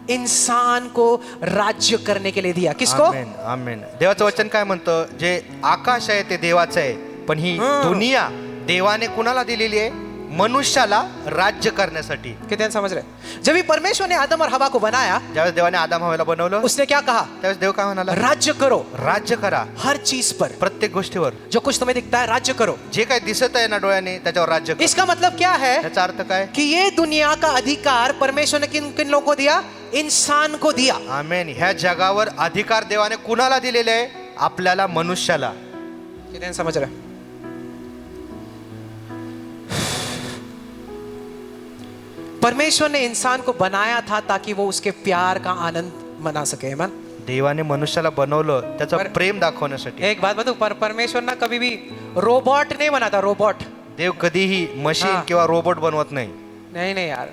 Speaker 1: इंसान को राज्य करने के लिए दिया. किसको?
Speaker 2: आमेन. आमेन. देवाचं वचन काय म्हणतं? जे आकाश आहे ते देवाचं आहे, पण ही दुनिया देवाने कुणाला दिलेली आहे? मनुष्याला राज्य करण्यासाठी.
Speaker 1: कितने समझ रहे? जब भी परमेश्वर ने आदम और हवा को बनाया,
Speaker 2: ज्यावेळेस देवाने आदम हवाला बनवलं
Speaker 1: उसने क्या कहा?
Speaker 2: त्यावेळेस देव काय म्हणाला?
Speaker 1: राज्य करो.
Speaker 2: राज्य करा.
Speaker 1: हर चीज पर,
Speaker 2: प्रत्येक गोष्टीवर
Speaker 1: जो कुछ तुम्हें दिखता है राज्य करो.
Speaker 2: जे काही दिसत आहे ना डोळ्याने त्याच्यावर राज्य करा.
Speaker 1: इसका मतलब क्या है?
Speaker 2: त्याचा अर्थ काय?
Speaker 1: कि ये दुनिया का अधिकार परमेश्वर ने किन किन लोगों को दिया? इंसान को दिया.
Speaker 2: आमेन. ह्या जगावर अधिकार देवाने कुणाला दिलेले आहे? आपल्याला, मनुष्याला.
Speaker 1: कितने समझ रहे? परमेश्वर ने इंसान को बनाया था ताकि वो उसके प्यार का आनंद मना सके. मन
Speaker 2: देवाने मनुष्याला बनवलं त्याचं प्रेम दाखवण्यासाठी.
Speaker 1: एक बात बताऊं, परमेश्वर ना कभी भी रोबोट नहीं बनाता. रोबोट
Speaker 2: देव कधीही मशीन
Speaker 1: हाँ.
Speaker 2: किंवा रोबोट बनवत नाही.
Speaker 1: नहीं यार,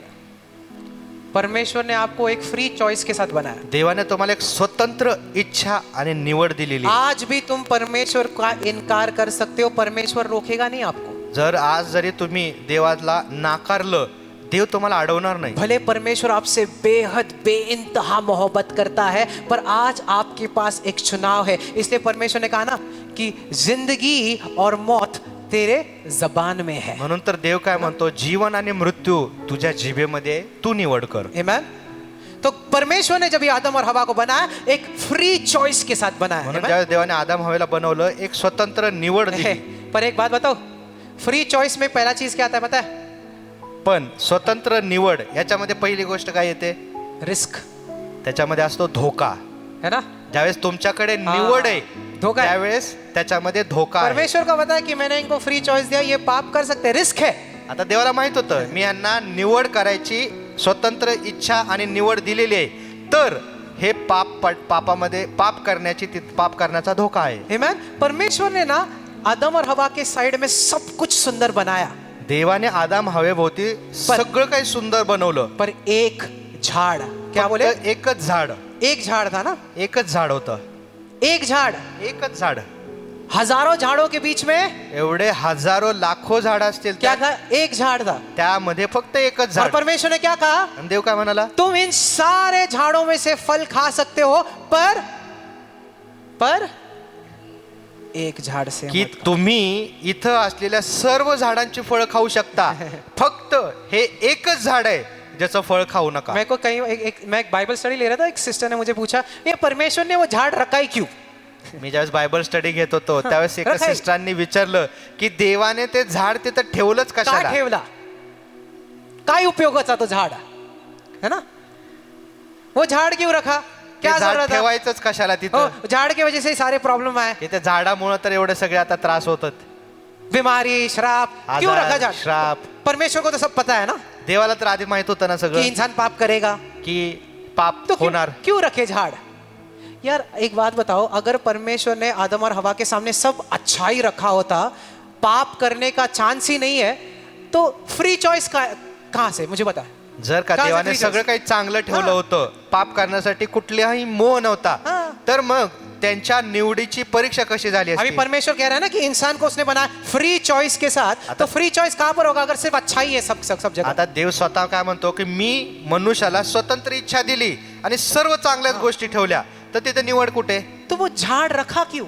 Speaker 1: परमेश्वर ने आपको एक फ्री चॉइस के साथ बनाया.
Speaker 2: देवाने तुम्हाला एक स्वतंत्र इच्छा आणि निवड दिलेली.
Speaker 1: आज भी तुम परमेश्वर का इनकार कर सकते हो, परमेश्वर रोकेगा नहीं आपको.
Speaker 2: जर आज जरी तुम्ही देवाला नाकारलं, देव तुम्हाला अडवणार नाही.
Speaker 1: भले परमेश्वर आपसे बेहद बेइंतहा मोहब्बत करता है, पर आज आपके पास एक चुनाव है. इसलिए परमेश्वर ने कहा ना कि जिंदगी और मौत तेरे जबान में है.
Speaker 2: म्हणून तर देव काय म्हणतो? जीवन आणि मृत्यू तुझ्या जिभेमध्ये आहे, तू निवड कर.
Speaker 1: आमेन. तो परमेश्वर ने जब ये आदम और हवा को बनाया, एक फ्री चॉइस के साथ बनाया.
Speaker 2: म्हणून ज्यावेळेस देवाने आदम हवेला बनवलं, एक स्वतंत्र निवड दिली.
Speaker 1: पर एक बात बताओ, फ्री चॉइस में पहला चीज क्या आता है पता है?
Speaker 2: पण स्वतंत्र निवड याच्यामध्ये पहिली गोष्ट काय येते?
Speaker 1: रिस्क.
Speaker 2: त्याच्यामध्ये असतो धोका.
Speaker 1: है ना?
Speaker 2: ज्यावेळेस तुमच्याकडे निवड आहे
Speaker 1: धोका है.
Speaker 2: त्यावेळेस त्याच्यामध्ये धोका आहे.
Speaker 1: परमेश्वर का बताया कि मैंने इनको फ्री चॉइस दिया, ये पाप कर सकते, रिस्क है.
Speaker 2: आता देवाला माहित होतं मी यांना निवड करायची स्वतंत्र इच्छा आणि निवड दिलेली आहे, तर हे पापामध्ये पाप करण्याचा धोका आहे.
Speaker 1: आमेन. परमेश्वर ने ना आदम और हवा के साइड में सब कुछ सुंदर बनाया.
Speaker 2: देवाने आदम हवेभोवती सगळं काही सुंदर बनवलं,
Speaker 1: पर एक झाड़, क्या बोले?
Speaker 2: एकच झाड.
Speaker 1: एक झाड़ था ना.
Speaker 2: एकच झाड होतं.
Speaker 1: एक झाड़.
Speaker 2: एकच झाड.
Speaker 1: हजारों झाड़ों के बीच में
Speaker 2: एवढे हजारो लाखो झाड असतील,
Speaker 1: क्या था? एक झाड़ था.
Speaker 2: त्यामध्ये फक्त एकच
Speaker 1: और
Speaker 2: झाड.
Speaker 1: परमेश्वर ने क्या कहा?
Speaker 2: आणि देव काय म्हणाला?
Speaker 1: तुम इन सारे झाड़ों में से फल खा सकते हो, पर एक झाड़ से
Speaker 2: की
Speaker 1: मत खाओ.
Speaker 2: तुम्ही इथं असलेल्या सर्व झाडांची फळं खाऊ शकता, फक्त हे एकच झाड आहे ज्याचं फळ खाऊ नका.
Speaker 1: मैं को कहीं मैं एक बाइबल स्टडी ले रहा था, एक सिस्टर ने मुझे पूछा, ये परमेश्वर ने वो झाड़ रखा ही क्यों?
Speaker 2: मी ज्यावेळेस बायबल स्टडी घेत होतो त्यावेळेस एका
Speaker 1: रखाय.
Speaker 2: सिस्टरांनी विचारलं की देवाने ते झाड तिथं ठेवलंच
Speaker 1: का
Speaker 2: कशाला?
Speaker 1: ठेवला? काय उपयोगाचा तो झाड, है ना? वो झाड़ क्यों रखा?
Speaker 2: ते
Speaker 1: क्या
Speaker 2: झाड
Speaker 1: जरूरत है?
Speaker 2: ठेवायचंच कशाला
Speaker 1: हो,
Speaker 2: तिथं?
Speaker 1: झाड़ की वजह से ही सारे प्रॉब्लम आए.
Speaker 2: तिथे झाडामुळे तर एवढे सगळे आता त्रास होतात.
Speaker 1: बीमारी, श्राप. क्यों रखा
Speaker 2: आजार,
Speaker 1: झाड़?
Speaker 2: श्राप.
Speaker 1: परमेश्वर को तो सब पता है ना
Speaker 2: देवाला तर आधी माहित होतं ना
Speaker 1: कि
Speaker 2: सगळं
Speaker 1: इंसान पाप करेगा,
Speaker 2: की पाप
Speaker 1: तो
Speaker 2: होणार.
Speaker 1: क्यों रखे झाड़? यार एक बात बताओ, अगर परमेश्वर ने आदम और हवा के सामने सब अच्छा ही रखा होता, पाप करने का चांस ही नहीं है, तो फ्री चॉइस कहां से? मुझे बता.
Speaker 2: जर का
Speaker 1: का
Speaker 2: देवाने
Speaker 1: free
Speaker 2: सगळं
Speaker 1: choice?
Speaker 2: काही चांगलं ठेवलं
Speaker 1: हा.
Speaker 2: होतं, पाप करण्यासाठी कुठलाही मोह नव्हता,
Speaker 1: हा.
Speaker 2: तर मग त्यांच्या निवडीची परीक्षा कशी झाली
Speaker 1: अभी
Speaker 2: असती?
Speaker 1: परमेश्वर कह रहा है ना कि इंसान को उसने बनाया फ्री चॉइस के साथ. तो फ्री चॉइस कहां पर होगा अगर सिर्फ अच्छा ही है सब जगह?
Speaker 2: आता देव स्वतः काय म्हणतो की मी मनुष्याला स्वतंत्र इच्छा दिली आणि सर्व चांगल्याच गोष्टी ठेवल्या, तर तिथे निवड कुठे?
Speaker 1: तो वो झाड़ रखा क्यों?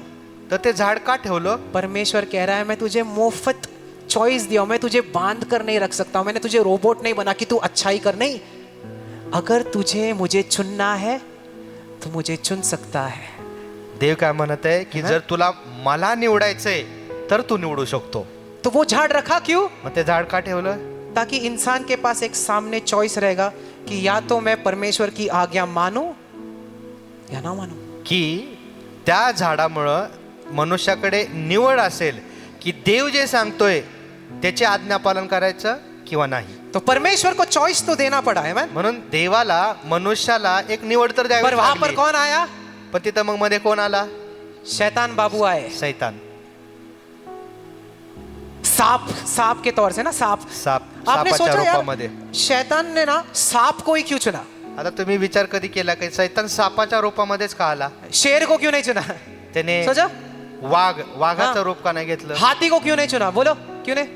Speaker 2: तर ते झाड का ठेवलं?
Speaker 1: परमेश्वर कह रहा है मैं तुझे मुफ्त चॉइस दिया हूं, मैं तुझे बांध कर नहीं रख सकता हूं, मैंने तुझे रोबोट नहीं बना कि तू अच्छा ही कर. नहीं, अगर तुझे मुझे चुनना है तो मुझे चुन सकता है.
Speaker 2: देव काय म्हणत आहे की जर तुला मला निवडायचंय तर तू निवडू शकतो.
Speaker 1: तो वो झाड़ रखा क्यों?
Speaker 2: मग ते झाड का ठेवलं?
Speaker 1: ताकि इंसान के पास एक सामने चॉइस रहेगा कि या तो मैं परमेश्वर की आज्ञा मानूं या ना मानूं.
Speaker 2: की त्या झाडामुळं मनुष्याकडे निवड असेल की देव जे सांगतोय त्याचे आज्ञापालन करायचं किंवा नाही.
Speaker 1: तो परमेश्वर को चॉइस तो देना पड़ा है मैन.
Speaker 2: म्हणून देवाला मनुष्याला एक निवड तर द्यावी
Speaker 1: पर वहां पर
Speaker 2: लागली.
Speaker 1: कौन आया?
Speaker 2: पण तिथं मग मध्ये कोण आला?
Speaker 1: शैतान बाबू आए.
Speaker 2: सैतान.
Speaker 1: सांप के तौर से ना, सांप. आपने
Speaker 2: सापाच्या
Speaker 1: सोचा यार
Speaker 2: रूपामध्ये.
Speaker 1: शैतान ने ना सांप को ही क्यों चुना?
Speaker 2: आता तुम्ही विचार कधी केला की सैतान सापाच्या रूपामध्येच का आला?
Speaker 1: शेर को क्यों नहीं चुना?
Speaker 2: त्याने
Speaker 1: सोचा
Speaker 2: वाघाचं रूप का नाही घेतलं?
Speaker 1: हाथी को क्यों नहीं चुना? बोलो क्यों नहीं?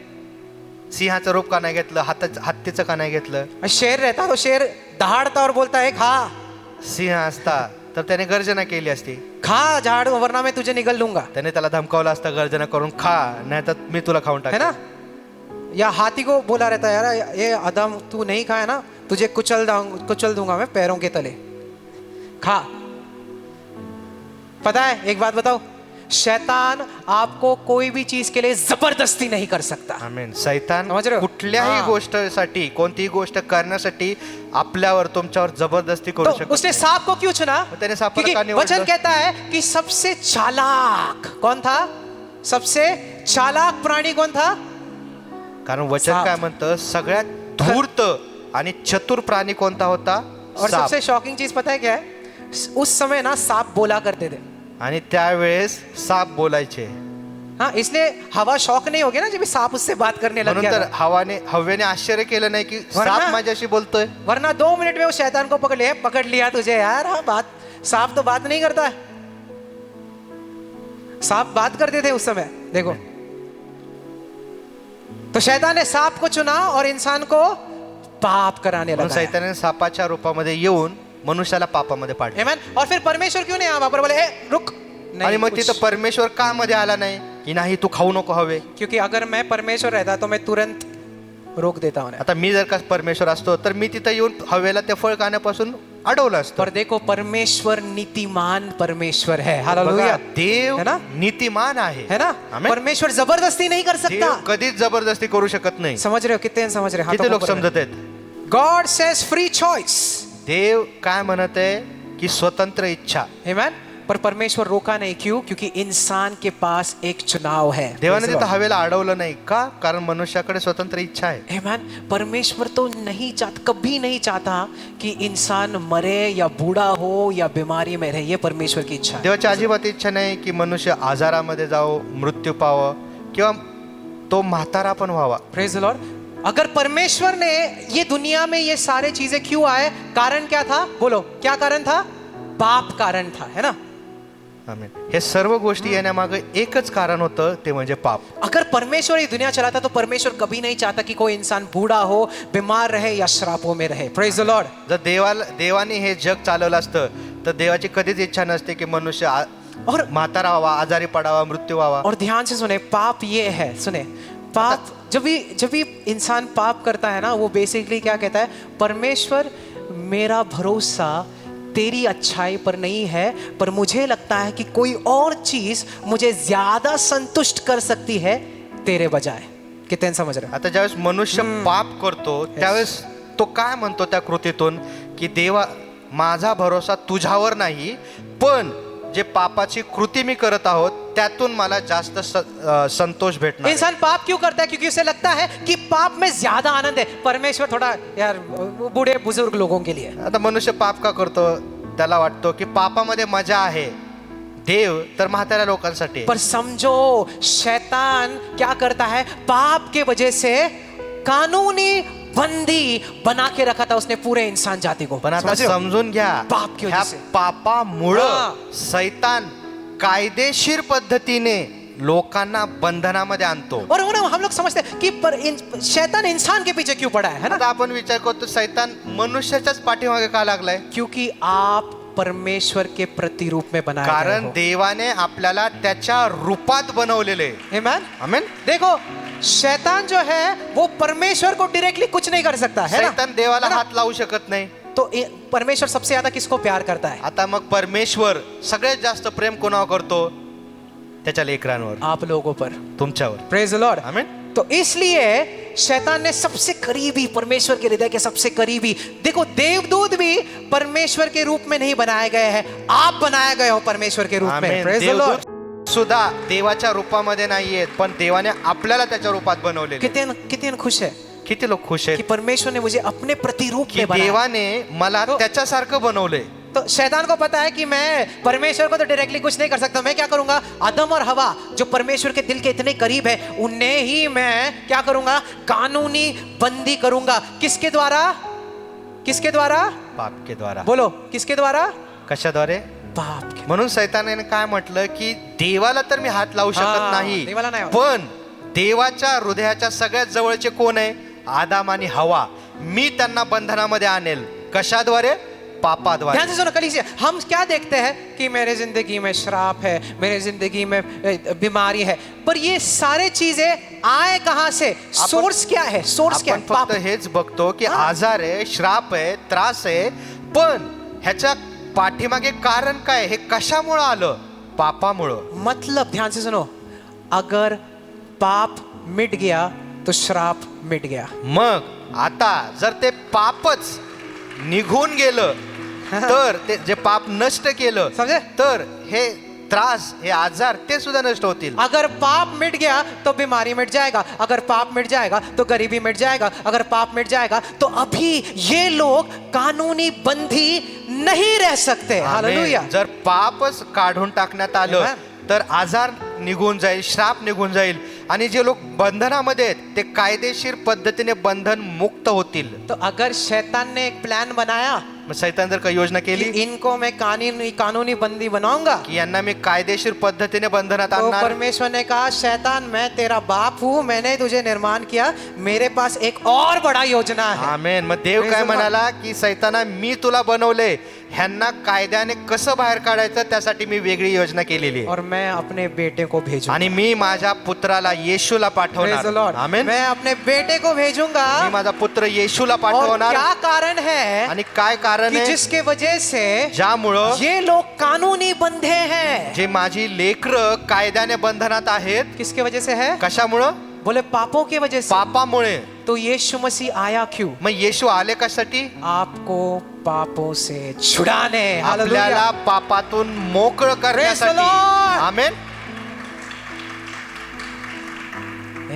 Speaker 2: सिंहाचं रूप का नाही घेतलं? हत्तीचं का नाही घेतलं?
Speaker 1: शेर रहता तो शेर दहाड़ता और बोलता है खा
Speaker 2: सिंह असता तर त्याने गर्जना केली असती.
Speaker 1: खा झाड़ वरना मैं तुझे निगल लूंगा,
Speaker 2: त्याने त्याला धमकावलं असतं गर्जना करून खा नाही तर मी तुला खाऊन
Speaker 1: है
Speaker 2: टाकेन.
Speaker 1: ना. या हाथी को बोला रहता है यार ये अदम तू नहीं खाया ना तुझे कुचल दूंगा मैं पैरों के तले, खा. पता है एक बात बताओ, शैतान आपको कोई भी चीज के लिए जबरदस्ती नहीं कर सकता.
Speaker 2: आमेन. सैतान
Speaker 1: समझ रहे हो?
Speaker 2: कुठल्याही
Speaker 1: हाँ.
Speaker 2: गोष्टीसाठी कोणतीही गोष्ट करण्यासाठी आपल्यावर तुमच्यावर जबरदस्ती करू
Speaker 1: तो
Speaker 2: शकतो.
Speaker 1: उसने सांप को क्यों चुना?
Speaker 2: त्याने सापाला
Speaker 1: क्योंकि
Speaker 2: का निवडलं?
Speaker 1: वचन कहता है कि सबसे चालाक कौन था? सबसे चालाक प्राणी कौन था?
Speaker 2: कारण वचन
Speaker 1: साप.
Speaker 2: काय म्हणतं सगळ्यात धूर्त आणि चतुर प्राणी कोणता होता?
Speaker 1: और
Speaker 2: साप.
Speaker 1: सबसे शॉकिंग चीज पता है क्या है? उस समय ना सांप बोला करते थे.
Speaker 2: आणि त्यावेळेस साप बोलायचे.
Speaker 1: हाँ, इसलिए हवा शौक नहीं हो गया ना जब सांप उससे बात करने लग
Speaker 2: म्हणून
Speaker 1: गया
Speaker 2: तर
Speaker 1: था.
Speaker 2: हवेने आश्चर्य केलं नाही की
Speaker 1: वरना-
Speaker 2: साप माझ्याशी बोलतोय.
Speaker 1: वरना 2 मिनट में वो शैतान को पकड़ लिया तुझे यार. हाँ, बात सांप तो बात नहीं करता है. सांप बात करते थे उस समय. देखो तो शैतान ने सांप को चुना और इंसान को पाप कराने
Speaker 2: म्हणून
Speaker 1: लगा.
Speaker 2: सैतानाने सापाच्या रूपामध्ये येऊन मनुष्याला पापामध्ये पाडले.
Speaker 1: Amen. और फिर परमेश्वर क्यों नहीं आया वहां पर? बोले रुक
Speaker 2: आणि
Speaker 1: नहीं
Speaker 2: मग
Speaker 1: कुछ.
Speaker 2: तिथं परमेश्वर का मध्ये आला नाही की नाही तू खाऊ नको हवे?
Speaker 1: क्योंकि अगर मैं परमेश्वर रहता तो मैं तुरंत रोक देता उन्हें.
Speaker 2: आता मी जर का परमेश्वर असतो तर मी तिथं येऊन हवेला ते फळ खाण्यापासून अडवलं असतं.
Speaker 1: पर देखो परमेश्वर नीतिमान परमेश्वर है.
Speaker 2: बघा,
Speaker 1: हालेलुया.
Speaker 2: देव
Speaker 1: है ना?
Speaker 2: नीतिमान आहे.
Speaker 1: है ना.
Speaker 2: आमेन.
Speaker 1: परमेश्वर जबरदस्ती नहीं कर
Speaker 2: देव
Speaker 1: सकता.
Speaker 2: कधीच जबरदस्ती करू शकत नाही.
Speaker 1: समझ रहे हो? कितने समझ रहे हो?
Speaker 2: किती लोक समजत आहेत?
Speaker 1: God says free choice.
Speaker 2: देव काय म्हणत आहे की स्वतंत्र इच्छा.
Speaker 1: आमेन. पर परमेश्वर रोका नहीं. क्यों? क्योंकि इंसान के पास एक चुनाव है.
Speaker 2: देवाने तिथं हवेला अडवलं नाही का? कारण मनुष्याकडे स्वतंत्र इच्छा आहे.
Speaker 1: आमेन. परमेश्वर तो नहीं चाहता, कभी नहीं चाहता कि इंसान मरे या बूढ़ा हो या बीमारी में रहे. ये परमेश्वर की इच्छा है.
Speaker 2: देवाची अजिबात इच्छा नाही की मनुष्य आजारामध्ये जावो, मृत्यू पावो किंवा तो म्हातारा पण व्हावा.
Speaker 1: Praise the Lord. अगर परमेश्वर ने ये दुनिया में ये सारे चीजें क्यों आए? कारण क्या था? बोलो क्या कारण था? पाप कारण था. है ना.
Speaker 2: आमेन. हे सर्व गोष्टी येण्यामागे एकच कारण होतं, ते म्हणजे पाप.
Speaker 1: अगर परमेश्वर ये दुनिया चलाता तो परमेश्वर कभी नहीं चाहता कि कोई इंसान बूढ़ा हो, बीमार रहे या श्रापों में रहे. Praise the Lord.
Speaker 2: जर देवाने हे जग चालवलं असतं तर देवाची कधीच इच्छा नसते की मनुष्य
Speaker 1: और
Speaker 2: म्हातारा व्हावा, आजारी पडावा, मृत्यू व्हावा.
Speaker 1: और ध्यान से सुने, पाप ये है. सुने, पाप जब भी इंसान पाप करता है ना, वो बेसिकली क्या कहता है? परमेश्वर मेरा भरोसा तेरी अच्छाई पर नहीं है, पर मुझे लगता है कि कोई और चीज मुझे ज्यादा संतुष्ट कर सकती है तेरे बजाय. कितने समझ रहे?
Speaker 2: आता ज्यावेळेस मनुष्य पाप करतो त्यावेळेस तो काय म्हणतो त्या कृतीतून की देवा माझा भरोसा तुझ्यावर नाही, पण जे पापाची कृती मी करत आहोत त्यातून मला जास्त संतोष भेटणार.
Speaker 1: इंसान पाप क्यों करता है? क्योंकि उसे लगता है कि पाप में ज्यादा आनंद है. परमेश्वर थोड़ा यार बूढ़े बुजुर्ग लोगों के लिए.
Speaker 2: आता मनुष्य पाप का करतो? त्याला वाटतो की पापामध्ये मजा आहे. देव तर म्हाताऱ्या लोकांसाठी.
Speaker 1: पर समझो, शैतान क्या करता है? पाप के वजह से कानूनी बंदी बना के रखा था उसने पूरे इंसान जाति को.
Speaker 2: पण आता समजून घ्या,
Speaker 1: पाप की वजह
Speaker 2: ह्या
Speaker 1: से.
Speaker 2: पापामुळं सैतान कायदेशीर पद्धतीने लोकांना बंधनामध्ये आणतो.
Speaker 1: और हम लोग समझते हैं कि शैतान इंसान के पीछे क्यों पड़ा है ना.
Speaker 2: आता आपण विचार करतो सैतान मनुष्याच्याच पाठीमागे का लागलाय?
Speaker 1: क्योंकि आप परमेश्वर के प्रतिरूप में बनाए गए
Speaker 2: कारण
Speaker 1: हो.
Speaker 2: देवाने आपल्याला त्याच्या रूपात बनवलेले.
Speaker 1: आमेन.
Speaker 2: आमेन.
Speaker 1: देखो, शैतान जो है वो परमेश्वर को डायरेक्टली कुछ नहीं कर सकता है ना.
Speaker 2: सैतान देवाला हात लावू शकत नाही.
Speaker 1: तो परमेश्वर सबसे ज्यादा किसको प्यार करता है?
Speaker 2: आता मग परमेश्वर सगळ्यात जास्त प्रेम कोणावर करतो? त्याच्या लेकरांवर,
Speaker 1: आप लोगों पर.
Speaker 2: तुमच्यावर.
Speaker 1: Praise the Lord.
Speaker 2: आमेन.
Speaker 1: तो इसलिए शैतान ने सबसे करीबी, परमेश्वर के हृदय के सबसे करीबी, देखो देवदूत भी परमेश्वर के रूप में नहीं बनाए गए हैं, आप बनाए गए हो परमेश्वर के रूप में.
Speaker 2: आमेन.
Speaker 1: Praise the Lord.
Speaker 2: देवदूत सुद्धा देवाच्या रूपामध्ये नाहीयेत, पण देवाने आपल्याला त्याच्या रूपात बनवलेले.
Speaker 1: कितने खुश है
Speaker 2: किती लोक खुश
Speaker 1: कि
Speaker 2: आहेत
Speaker 1: परमेश्वर ने मुझे अपने प्रतिरूप
Speaker 2: की
Speaker 1: में बनाया.
Speaker 2: देवाने मला त्याच्यासारखं बनवलंय.
Speaker 1: तो शैतान को पता है कि मैं परमेश्वर को तो डायरेक्टली कुछ नहीं कर सकता. मैं क्या करूंगा? आदम और हवा जो परमेश्वर के दिल के इतने करीब है, उन्हें ही मैं क्या करूंगा? कानूनी बंदी करूंगा. किसके द्वारा? किसके द्वारा?
Speaker 2: पाप के द्वारा.
Speaker 1: बोलो, किसके द्वारा?
Speaker 2: कशाद्वारे?
Speaker 1: पाप के.
Speaker 2: म्हणून सैतानाने काय म्हटलं की देवाला तर मी हात लावू शकत
Speaker 1: हा,
Speaker 2: नाही,
Speaker 1: देवाला नाही.
Speaker 2: पण देवाच्या हृदयाच्या सगळ्यात जवळचे कोण आहे? आदाम आणि हवा. मी त्यांना बंधनामध्ये आणेल. कशाद्वारे? पापाद्वारे.
Speaker 1: ध्यान से सुनो कलीसिया, हम क्या देखते हैं कि मेरे जिंदगी में श्राप है, मेरे जिंदगी में बीमारी है, पर ये सारे चीजें आए कहां से? सोर्स क्या है? सोर्स क्या
Speaker 2: आपण
Speaker 1: है?
Speaker 2: फक्त
Speaker 1: पाप.
Speaker 2: हेच बघतो की आजार आहे, श्राप आहे, त्रास आहे, पण ह्याच्या पाठीमागे कारण काय? हे कशामुळं आलं? पापामुळं.
Speaker 1: मतलब ध्यान से सुनो, अगर पाप मिट गया तो श्राप मिट गया.
Speaker 2: मग आता जर ते पापच निघून गेलं तर ते जे पाप नष्ट केलं
Speaker 1: समझे?
Speaker 2: तर हे त्रास, हे आजार ते सुद्धा नष्ट होतील.
Speaker 1: अगर पाप मिट गया तो बीमारी मिट जाएगा, अगर पाप मिट जाएगा तो गरीबी मिट जाएगा, अगर पाप मिट जाएगा तो अभी ये लोग कानूनी बंदी नहीं रह सकते. हालेलुया.
Speaker 2: जर पापच काढून टाकण्यात आलं
Speaker 1: Amen.
Speaker 2: तर आजार निघून जाईल, श्राप निघून जाईल, आणि जे लोक बंधनामध्ये आहेत ते कायदेशीर पद्धतीने बंधन मुक्त होतील.
Speaker 1: तो अगर शैतान ने एक प्लान बनाया
Speaker 2: मग सैतान जर काही योजना
Speaker 1: कि
Speaker 2: केली
Speaker 1: इनको मैं कानूनी बंदी बनाऊंगा,
Speaker 2: की यांना मी कायदेशीर पद्धतीने बंधनात
Speaker 1: तो
Speaker 2: आणणार,
Speaker 1: परमेश्वर ने कहा शैतान मैं तेरा बाप हूं, मैंने तुझे निर्माण किया, मेरे पास एक और बड़ा योजना है.
Speaker 2: आमेन. मग देव
Speaker 1: Praise
Speaker 2: काय
Speaker 1: the Lord.
Speaker 2: म्हणाला की सैताना मी तुला बनवले, ह्यांना कायद्याने कसं बाहेर काढायचं त्यासाठी मी वेगळी योजना केलेली आहे,
Speaker 1: और मैं अपने बेटे को भेजूंगा.
Speaker 2: आणि मी माझ्या पुत्राला येशूला
Speaker 1: Praise the
Speaker 2: पाठवणार.
Speaker 1: Lord.
Speaker 2: आमेन.
Speaker 1: मैं अपने बेटे को भेजूंगा.
Speaker 2: मी माझा पुत्र येशूला
Speaker 1: और
Speaker 2: पाठवणार.
Speaker 1: क्या कारण है
Speaker 2: आणि काय कारण
Speaker 1: कि
Speaker 2: आहे?
Speaker 1: जिसके वजह से
Speaker 2: ज्यामुळं
Speaker 1: ये लोग कानूनी बंधे हैं.
Speaker 2: जे माझी लेकरं कायद्याने बंधनात आहेत.
Speaker 1: किसके वजह से है?
Speaker 2: कशामुळं?
Speaker 1: बोले पापों की वजह से.
Speaker 2: पापामुळे.
Speaker 1: तो यीशु मसीह आया क्यों?
Speaker 2: मग येशू आले कशासाठी?
Speaker 1: आपको पापों से छुड़ाने. हालेलुया.
Speaker 2: आपल्याला पापातून मोकळं करण्यासाठी.
Speaker 1: Lord.
Speaker 2: आमेन.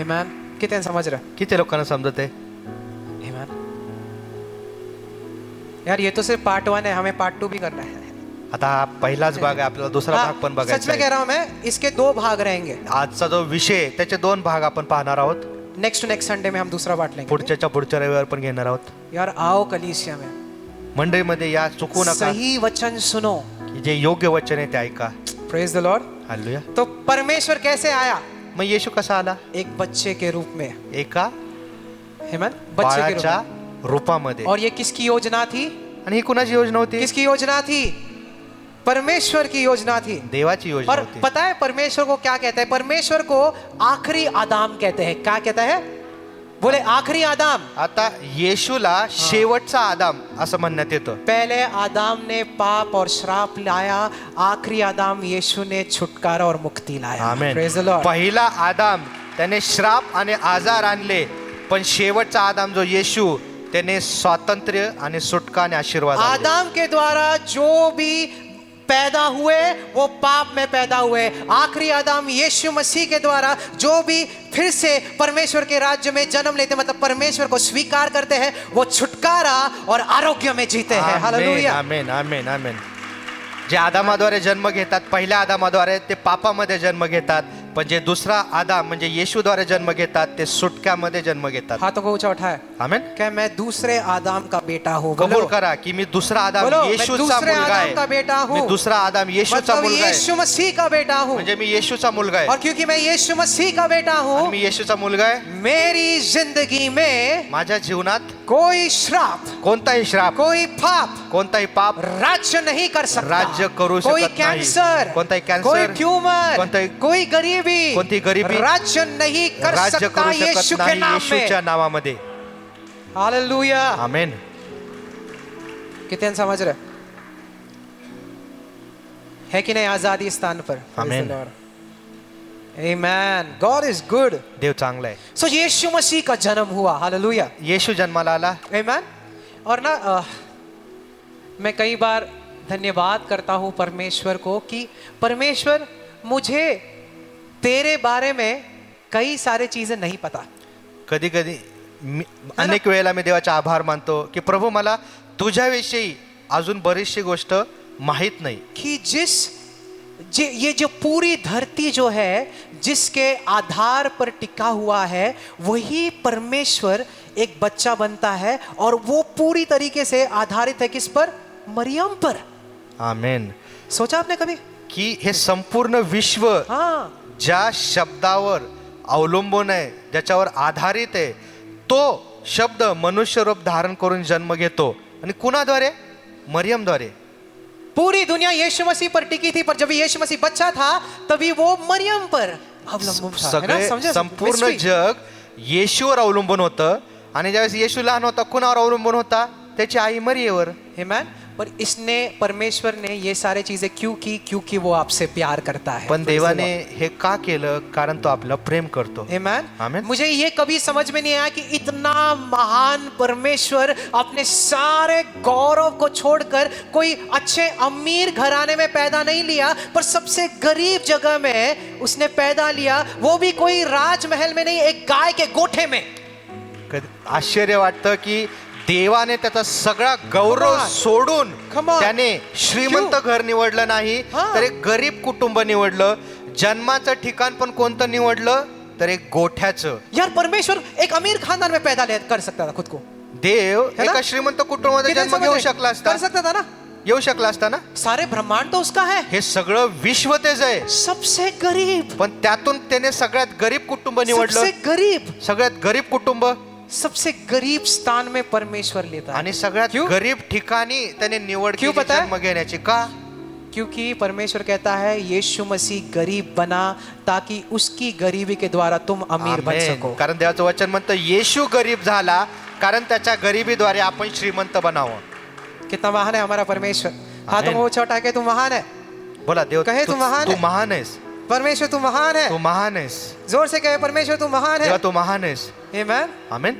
Speaker 1: Amen. कितने समझ रहे?
Speaker 2: किती लोकांना समजत आहे?
Speaker 1: Amen. यार ये तो सिर्फ पार्ट 1 है, हमें पार्ट 2 भी करना है.
Speaker 2: आता हा पहिलाच भाग आहे, आपल्याला दुसरा भाग पण
Speaker 1: हाँ, सच
Speaker 2: बघायचा
Speaker 1: में कह
Speaker 2: आहे.
Speaker 1: रहा हूं मैं, इसके 2 भाग रहेंगे.
Speaker 2: आजचा जो विषय आहे, त्याचे 2 भाग आपण पाहणार आहोत.
Speaker 1: नेक्स्ट संडे में हम दूसरा पार्ट लेंगे.
Speaker 2: पुढच्या रविवार पण घेणार आहोत.
Speaker 1: यार आओ कलीसिया में,
Speaker 2: मंडळीमध्ये या, चुकू नका.
Speaker 1: सही वचन सुनो.
Speaker 2: की जे योग्य वचन आहे ते ऐका.
Speaker 1: Praise the Lord.
Speaker 2: हालेलुया.
Speaker 1: तो परमेश्वर कैसे आया?
Speaker 2: मग येशू कसा आला?
Speaker 1: एक बच्चे के रूप में.
Speaker 2: एका
Speaker 1: हेमन, बच्चे के रूप
Speaker 2: बाळाच्या
Speaker 1: में.
Speaker 2: रूपामध्ये.
Speaker 1: और ये किसकी योजना थी?
Speaker 2: आणि ही कुणाची योजना होती?
Speaker 1: किसकी योजना थी? परमेश्वर की योजना थी.
Speaker 2: देवाची योजना
Speaker 1: और
Speaker 2: होती.
Speaker 1: पता है परमेश्वर को क्या कहते हैं? परमेश्वर को आखिरी आदाम कहते हैं. क्या कहता है? बोले आखिरी आदाम.
Speaker 2: आता येशूला शेवटचा आदाम असं म्हणण्यात येतं.
Speaker 1: पहले आदाम ने पाप और श्राप लाया, आखिरी आदाम यीशु ने छुटकारा और मुक्ति लाया.
Speaker 2: आमेन.
Speaker 1: Praise the Lord.
Speaker 2: पहिला आदाम त्याने श्राप आणि आजार आणले, पण शेवटचा आदाम जो येशू त्याने स्वातंत्र्य आणि सुटका आणि आशीर्वाद आणले.
Speaker 1: आदाम के द्वारा जो भी पैदा हुए वो पाप में पैदा हुए. आखिरी आदाम यीशु मसीह के द्वारा जो भी फिर से परमेश्वर के राज्य में जन्म लेते, मतलब परमेश्वर को स्वीकार करते हैं, वो छुटकारा और आरोग्य में जीते हैं. हालेलुया.
Speaker 2: आमेन. आमेन. आमेन. जे आदामाद्वारे जन्म घेतात, पहिल्या आदामाद्वारे ते पापामध्ये जन्म घेतात, पण जे दुसरा आदाम म्हणजे येशूद्वारे जन्म घेतात ते सुटक्यामध्ये जन्म घेतात.
Speaker 1: हाथों को ऊंचा उठाए.
Speaker 2: आमेन.
Speaker 1: क्या मैं दूसरे आदाम का बेटा हूँ?
Speaker 2: कबूल करा की मी दुसरा आदाम
Speaker 1: बोलो, मैं
Speaker 2: येशूचा
Speaker 1: दूसरे
Speaker 2: मुलगा
Speaker 1: आदाम का बेटा
Speaker 2: आहे.
Speaker 1: हूँ.
Speaker 2: मी दुसरा आदाम येशूचा
Speaker 1: मतलब
Speaker 2: मुलगा आहे.
Speaker 1: यीशु मसीह का बेटा हूँ.
Speaker 2: म्हणजे मी येशूचा मुलगा आहे.
Speaker 1: और क्योंकि मैं यीशु मसीह का बेटा
Speaker 2: आणि
Speaker 1: हूँ,
Speaker 2: मी येशूचा मुलगा आहे.
Speaker 1: मेरी जिंदगी में
Speaker 2: माझ्या जीवनात
Speaker 1: कोई श्राप,
Speaker 2: कोणताही श्राप,
Speaker 1: कोई पाप
Speaker 2: कोणताही पाप
Speaker 1: राज्य नहीं कर सकता.
Speaker 2: राज्य करू शकत
Speaker 1: कोई
Speaker 2: नाही.
Speaker 1: कैंसर,
Speaker 2: कोणताही कॅन्सर,
Speaker 1: कोई ट्यूमर,
Speaker 2: कोणताही
Speaker 1: कोई गरीबी,
Speaker 2: कोणती गरिबी
Speaker 1: राज्य नहीं कर
Speaker 2: राज्य
Speaker 1: सकता
Speaker 2: करू
Speaker 1: यीशु
Speaker 2: शकत
Speaker 1: के
Speaker 2: नाही
Speaker 1: नाम
Speaker 2: येशूच्या
Speaker 1: में.
Speaker 2: नावामध्ये.
Speaker 1: हालेलुया.
Speaker 2: आमेन.
Speaker 1: कितने जन समझ रहे है कि नहीं आजादी स्थान पर?
Speaker 2: Amen.
Speaker 1: Amen. God is good.
Speaker 2: देव चांगला आहे.
Speaker 1: So यीशु मसीह का जन्म हुआ. हालेलुया.
Speaker 2: येशू जन्माला आला.
Speaker 1: Amen. और ना मैं कई बार धन्यवाद करता हूँ परमेश्वर को कि परमेश्वर मुझे तेरे बारे में कई सारे चीजें नहीं पता.
Speaker 2: कधी कधी अनेक वेळेला मी देवाचा आभार मानतो की प्रभू मला तुझ्याविषयी अजून बरीचशी गोष्ट माहित नाही.
Speaker 1: कि ये जो पूरी धरती जो है जिसके आधार पर टिका हुआ है वही परमेश्वर एक बच्चा बनता है और वो पूरी तरीके से आधारित है किस पर? मरियम पर.
Speaker 2: आमेन.
Speaker 1: सोचा आपने कभी
Speaker 2: की हे संपूर्ण विश्व
Speaker 1: हाँ
Speaker 2: ज्या शब्दावर अवलंबून आहे, ज्याच्यावर आधारित आहे, तो शब्द मनुष्य रूप धारण करून जन्म घेतो. आणि कुणाद्वारे? मरियमद्वारे.
Speaker 1: पूरी दुनिया यीशु मसीह पर टिकी थी, पर जब यीशु मसीह बच्चा था तभी वो मरियम पर अवलंबून था. है ना?
Speaker 2: सगळे
Speaker 1: समझे?
Speaker 2: संपूर्ण
Speaker 1: Mystery.
Speaker 2: जग येशूवर अवलंबून होतं. आणि ज्यावेळेस येशू लहान होता कुणावर अवलंबून होता? त्याची आई मरियेवर.
Speaker 1: Amen. पर इसने परमेश्वर ने ये सारे चीजें क्यों की? क्योंकि वो आपसे प्यार करता है.
Speaker 2: पण देवाने हे का केलं? कारण तो आपलं प्रेम करतो.
Speaker 1: Amen.
Speaker 2: Amen.
Speaker 1: मुझे ये कभी समझ में नहीं आया कि इतना महान परमेश्वर अपने सारे गौरव को छोड़कर कोई अच्छे अमीर घराने में पैदा नहीं लिया, पर सबसे गरीब जगह में उसने पैदा लिया, वो भी कोई राजमहल में नहीं, एक गाय के गोठे में.
Speaker 2: आश्चर्य वाटतं की देवाने त्याचा सगळा गौरव
Speaker 1: Come on.
Speaker 2: सोडून
Speaker 1: Come on.
Speaker 2: त्याने श्रीमंत घर निवडलं नाही,
Speaker 1: हा.
Speaker 2: तर एक गरीब कुटुंब निवडलं. जन्माचं ठिकाण पण कोणतं निवडलं? तर एक गोठ्याचं.
Speaker 1: यार परमेश्वर एक अमीर खानदान में पैदा कर सकता था खुद को.
Speaker 2: देव
Speaker 1: है ना?
Speaker 2: एका श्रीमंत कुटुंबामध्ये
Speaker 1: कितने
Speaker 2: जन्म
Speaker 1: समझ
Speaker 2: घेऊ
Speaker 1: रहे?
Speaker 2: शकला असता.
Speaker 1: कर सकता था ना.
Speaker 2: येऊ शकला असता ना.
Speaker 1: सारे ब्रह्मांड तो उसका है.
Speaker 2: हे सगळं विश्व तेच आहे,
Speaker 1: सबसे गरीब,
Speaker 2: पण त्यातून त्याने सगळ्यात गरीब कुटुंब निवडलं.
Speaker 1: सबसे गरीब,
Speaker 2: सगळ्यात गरीब कुटुंब
Speaker 1: सबसे गरीब स्थान में परमेश्वर लेता है.
Speaker 2: आणि सगळ्यात
Speaker 1: क्यों?
Speaker 2: गरीब ठिकाणी त्याने निवड
Speaker 1: क्यों
Speaker 2: केली
Speaker 1: पता है?
Speaker 2: जन्म घेण्याची. का?
Speaker 1: क्योंकि परमेश्वर कहता है यीशु मसीह गरीब बना ताकि उसकी गरीबी के द्वारा तुम अमीर बन
Speaker 2: आमेन.
Speaker 1: सको.
Speaker 2: कारण देवाचं वचन म्हणतं येशू गरीब झाला कारण त्याच्या गरिबीद्वारे आपण श्रीमंत बनावं.
Speaker 1: कितना महान है हमारा परमेश्वर. हाथों
Speaker 2: आमेन.
Speaker 1: को ऊंचा उठा के तू महान है.
Speaker 2: बोला देव
Speaker 1: कहे तू महान
Speaker 2: तू
Speaker 1: है.
Speaker 2: महान आहेस.
Speaker 1: परमेश्वर तू महान है.
Speaker 2: तू महान आहेस.
Speaker 1: जोर से कहे परमेश्वर तू महान
Speaker 2: देवा
Speaker 1: है.
Speaker 2: तू महान आहेस.
Speaker 1: आमेन.
Speaker 2: आमेन.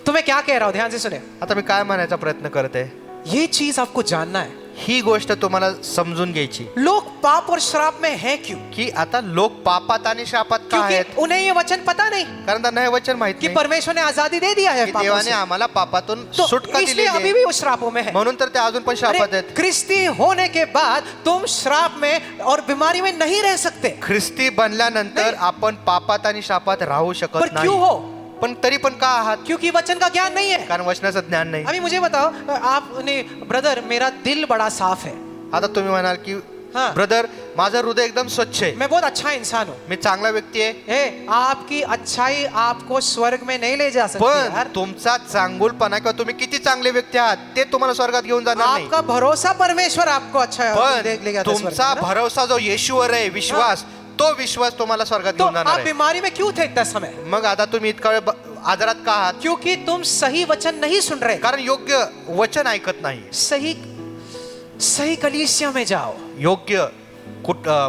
Speaker 1: तो मैं क्या कह रहा हूं, ध्यान से सुने.
Speaker 2: आता मी काय म्हणायचा प्रयत्न करत आहे,
Speaker 1: ये चीज आपको जानना है.
Speaker 2: ही गोष्ट तुम्हाला समजून घ्यायची
Speaker 1: लोग पाप और श्राप में है क्यों?
Speaker 2: की आता लोक पापात आणि शापात का आहेत?
Speaker 1: क्योंकि उन्हें ये वचन पता नहीं
Speaker 2: कारण त्यांना हे वचन माहित
Speaker 1: कि
Speaker 2: नाही
Speaker 1: परमेश्वर ने आजादी दे दिया है
Speaker 2: की
Speaker 1: पापों
Speaker 2: देवाने
Speaker 1: से.
Speaker 2: आम्हाला पापातून
Speaker 1: तो
Speaker 2: सुटका
Speaker 1: इसलिए
Speaker 2: दिलेली
Speaker 1: अभी
Speaker 2: आहे.
Speaker 1: भी वो श्रापों में है.
Speaker 2: म्हणून तर ते अजून पण शापात
Speaker 1: अरे,
Speaker 2: आहेत.
Speaker 1: ख्रिस्ती होने के बाद तुम श्राप में और बीमारी में नहीं रह सकते.
Speaker 2: ख्रिस्ती बनल्यानंतर
Speaker 1: नाही.
Speaker 2: आपण पापात आणि शापात राहू
Speaker 1: पर
Speaker 2: शकत नाही.
Speaker 1: क्यों हो?
Speaker 2: पण तरी पण का आहात?
Speaker 1: क्योंकि वचन का ज्ञान नहीं है.
Speaker 2: कारण वचनाचं ज्ञान नाही.
Speaker 1: अभी मुझे बताओ, आपने ब्रदर मेरा दिल बड़ा साफ है.
Speaker 2: आता तुम्ही म्हणाल की
Speaker 1: हाँ.
Speaker 2: ब्रदर माझं हृदय एकदम स्वच्छ आहे,
Speaker 1: मैं बहुत अच्छा इंसान हूँ.
Speaker 2: मी चांगला व्यक्ती आहे.
Speaker 1: ए, आपकी अच्छाई आपको स्वर्ग में नहीं ले जा सकती
Speaker 2: पण
Speaker 1: यार.
Speaker 2: तुमचा चांगुलपणा किंवा तुम्ही किती चांगले व्यक्ती आहात ते तुम्हाला स्वर्गात घेऊन जाणार नाही.
Speaker 1: आपका भरोसा परमेश्वर आपको अच्छा
Speaker 2: पण
Speaker 1: देख लेगा स्वर्ग में,
Speaker 2: तुमचा
Speaker 1: है ना?
Speaker 2: भरोसा जो येशूवर आहे, विश्वास, तो विश्वास तुम्हाला स्वर्गात
Speaker 1: तो
Speaker 2: घेऊन जाणार
Speaker 1: आप
Speaker 2: आहे.
Speaker 1: बीमारी में क्यों थे इतना समय?
Speaker 2: मग आता तुम्ही इतका वेळ आजारात का आहात?
Speaker 1: क्योंकि तुम सही वचन नहीं सुन रहे.
Speaker 2: कारण योग्य वचन ऐकत नाही.
Speaker 1: सही कलीसिया में जाओ.
Speaker 2: योग्य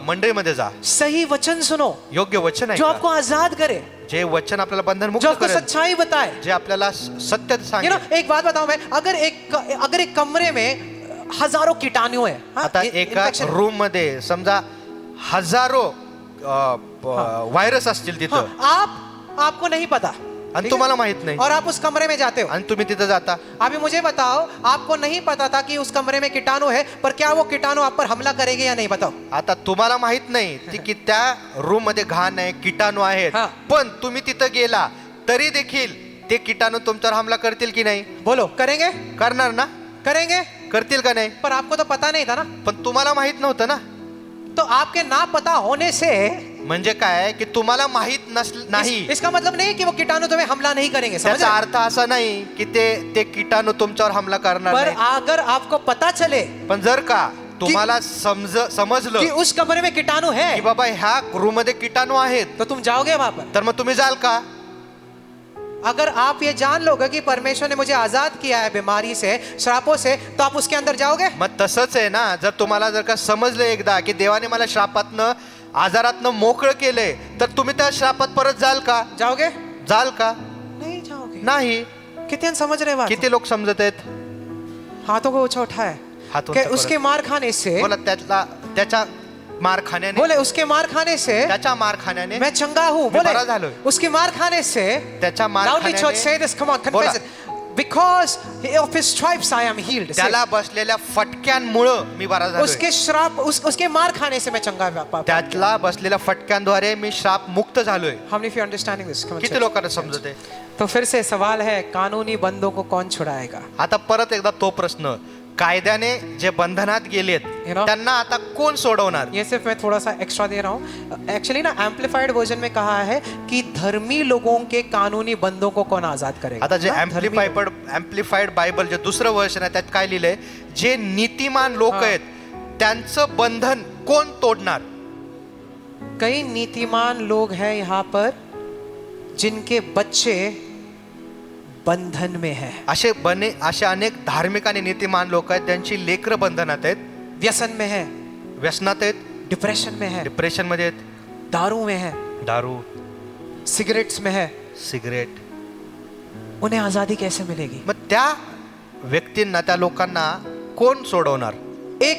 Speaker 2: मंडळीमध्ये जा,
Speaker 1: सही वचन सुनो
Speaker 2: योग्य वचन
Speaker 1: जो
Speaker 2: ऐका,
Speaker 1: आपको आजाद करे,
Speaker 2: जे वचन आपल्याला
Speaker 1: जो
Speaker 2: बंधनमुक्त
Speaker 1: आपको
Speaker 2: करेल,
Speaker 1: सच्चाई बताए.
Speaker 2: जे आपल्याला सत्य
Speaker 1: You
Speaker 2: सांगेल.
Speaker 1: know, एक बात बताऊं मैं, अगर एक कमरे में हजारों कीटाणु है, हाँ,
Speaker 2: आता एका
Speaker 1: infection है.
Speaker 2: रूम मध्ये समजा हजारो व्हायरस असतील तिथं
Speaker 1: हाँ, आपको नहीं पता
Speaker 2: आणि
Speaker 1: ठीक
Speaker 2: तुम्हाला
Speaker 1: है?
Speaker 2: माहित नाही
Speaker 1: और आप उस कमरे में जाते हो.
Speaker 2: आणि तुम्ही तिथं जाता.
Speaker 1: अभी मुझे बताओ, आपको नहीं पता था कि उस कमरे में कीटाणु है, पर क्या वो कीटाणु आप पर हमला करेंगे या नहीं? बताओ.
Speaker 2: आता तुम्हाला माहित नाही की त्या रूम मध्ये घाण आहे, कीटाणू आहेत,
Speaker 1: हा.
Speaker 2: पण तुम्ही तिथं गेला तरी देखील ते कीटाणू तुमच्यावर हमला करतील की नाही?
Speaker 1: बोलो, करेंगे?
Speaker 2: करणार ना?
Speaker 1: करेंगे.
Speaker 2: करतील का नाही?
Speaker 1: पर आपको तो पता नहीं था ना.
Speaker 2: पण तुम्हाला माहित नव्हतं ना.
Speaker 1: तो आपके ना पता होने से
Speaker 2: म्हणजे काय की तुम्हाला माहित नाही,
Speaker 1: इसका मतलब नहीं कि वो कीटाणु तुम्हें हमला नहीं करेंगे. समझ
Speaker 2: त्याचा
Speaker 1: रहे?
Speaker 2: अर्थ असा नाही की ते कीटाणू तुमच्यावर हमला करणार
Speaker 1: पर
Speaker 2: नाही.
Speaker 1: अगर आपको पता चले
Speaker 2: पण जर का तुम्हाला समजलं
Speaker 1: कि उस कमरे में कीटाणु
Speaker 2: की
Speaker 1: है,
Speaker 2: बाबा ह्या रूम मध्ये कीटाणू आहेत,
Speaker 1: तो तुम जाओगे वहां पर.
Speaker 2: तर मग तुम्ही जाल का?
Speaker 1: अगर आप ये जान लोगे कि परमेश्वर ने मुझे आजाद किया है बीमारी से, श्रापों से, तो आप उसके अंदर जाओगे?
Speaker 2: मग तसंच आहे ना, जर तुम्हाला जर का समजलं एकदा की देवाने मला श्रापातनं आजारातनं मोकळं केलंय, तर तुम्ही त्या श्रापात परत जाल का?
Speaker 1: जाओगे?
Speaker 2: जाल का?
Speaker 1: नहीं जाओगे।
Speaker 2: नाही.
Speaker 1: कितने समझ रहे बात?
Speaker 2: किती लोक समजत आहेत?
Speaker 1: हाथों को ऊंचा उठाए
Speaker 2: हाथ
Speaker 1: कि
Speaker 2: ऊंचा
Speaker 1: उसके
Speaker 2: करत.
Speaker 1: मार खाने से,
Speaker 2: बोला त्याच्या मार खाण्याने,
Speaker 1: बोले उसके मार खाने से
Speaker 2: त्याच्या मार खाण्याने
Speaker 1: मैं चंगा हूँ,
Speaker 2: मी
Speaker 1: बोले
Speaker 2: बरा झालोय.
Speaker 1: उसके मार खाने से,
Speaker 2: त्याच्या मार
Speaker 1: loudly church
Speaker 2: खाण्याने
Speaker 1: say this, come on,
Speaker 2: बोला.
Speaker 1: confess it. Because of his stripes I am healed. Say.
Speaker 2: त्याला बसलेल्या फटक्यांमुळं मी बरा झालोय.
Speaker 1: उसके श्राप, उसके मार खाने से मैं चंगा हुआ.
Speaker 2: त्यातला बसलेल्या फटक्यांद्वारे मी श्राप मुक्त झालोय.
Speaker 1: How many of you are understanding this? Come on,
Speaker 2: किती
Speaker 1: church.
Speaker 2: लोकांना समजत आहे?
Speaker 1: तो फिर से सवाल है, कानूनी बंदों को कौन छुड़ाएगा?
Speaker 2: आता परत एकदा तो प्रश्न, कायद्याने जे बंधनात गेलेत
Speaker 1: You know?
Speaker 2: त्यांना आता कोण सोडवणार?
Speaker 1: ये सिर्फ मैं थोड़ा सा एक्स्ट्रा दे रहा हूँ. एक्चुअली ना एम्पलीफाइड वर्जन में कहा है कि धर्मी लोगों के कानूनी बंधों को कौन आजाद करेगा?
Speaker 2: आता जे
Speaker 1: हाँ, धर्मी
Speaker 2: एम्प्लिफाईड बायबल जे दुसरं वर्षन आहे त्यात काय लिहिलंय, जे नीतिमान लोक
Speaker 1: हा.
Speaker 2: आहेत त्यांचं बंधन कोण तोडणार?
Speaker 1: कई नीतिमान लोग हैं यहाँ पर जिनके बच्चे बंधन में है,
Speaker 2: असे अनेक धार्मिक आणि नीतिमान लोक आहेत त्यांची लेकरं बंधनात आहेत,
Speaker 1: व्यसन में है,
Speaker 2: व्यसनात आहेत,
Speaker 1: डिप्रेशन में है,
Speaker 2: डिप्रेशन मध्ये आहेत,
Speaker 1: दारू में है,
Speaker 2: दारू,
Speaker 1: सिगरेट्स में है.
Speaker 2: सिगरेट.
Speaker 1: उन्हें आजादी कैसे मिलेगी?
Speaker 2: मग त्या व्यक्तींना, त्या लोकांना कोण सोडवणार?
Speaker 1: एक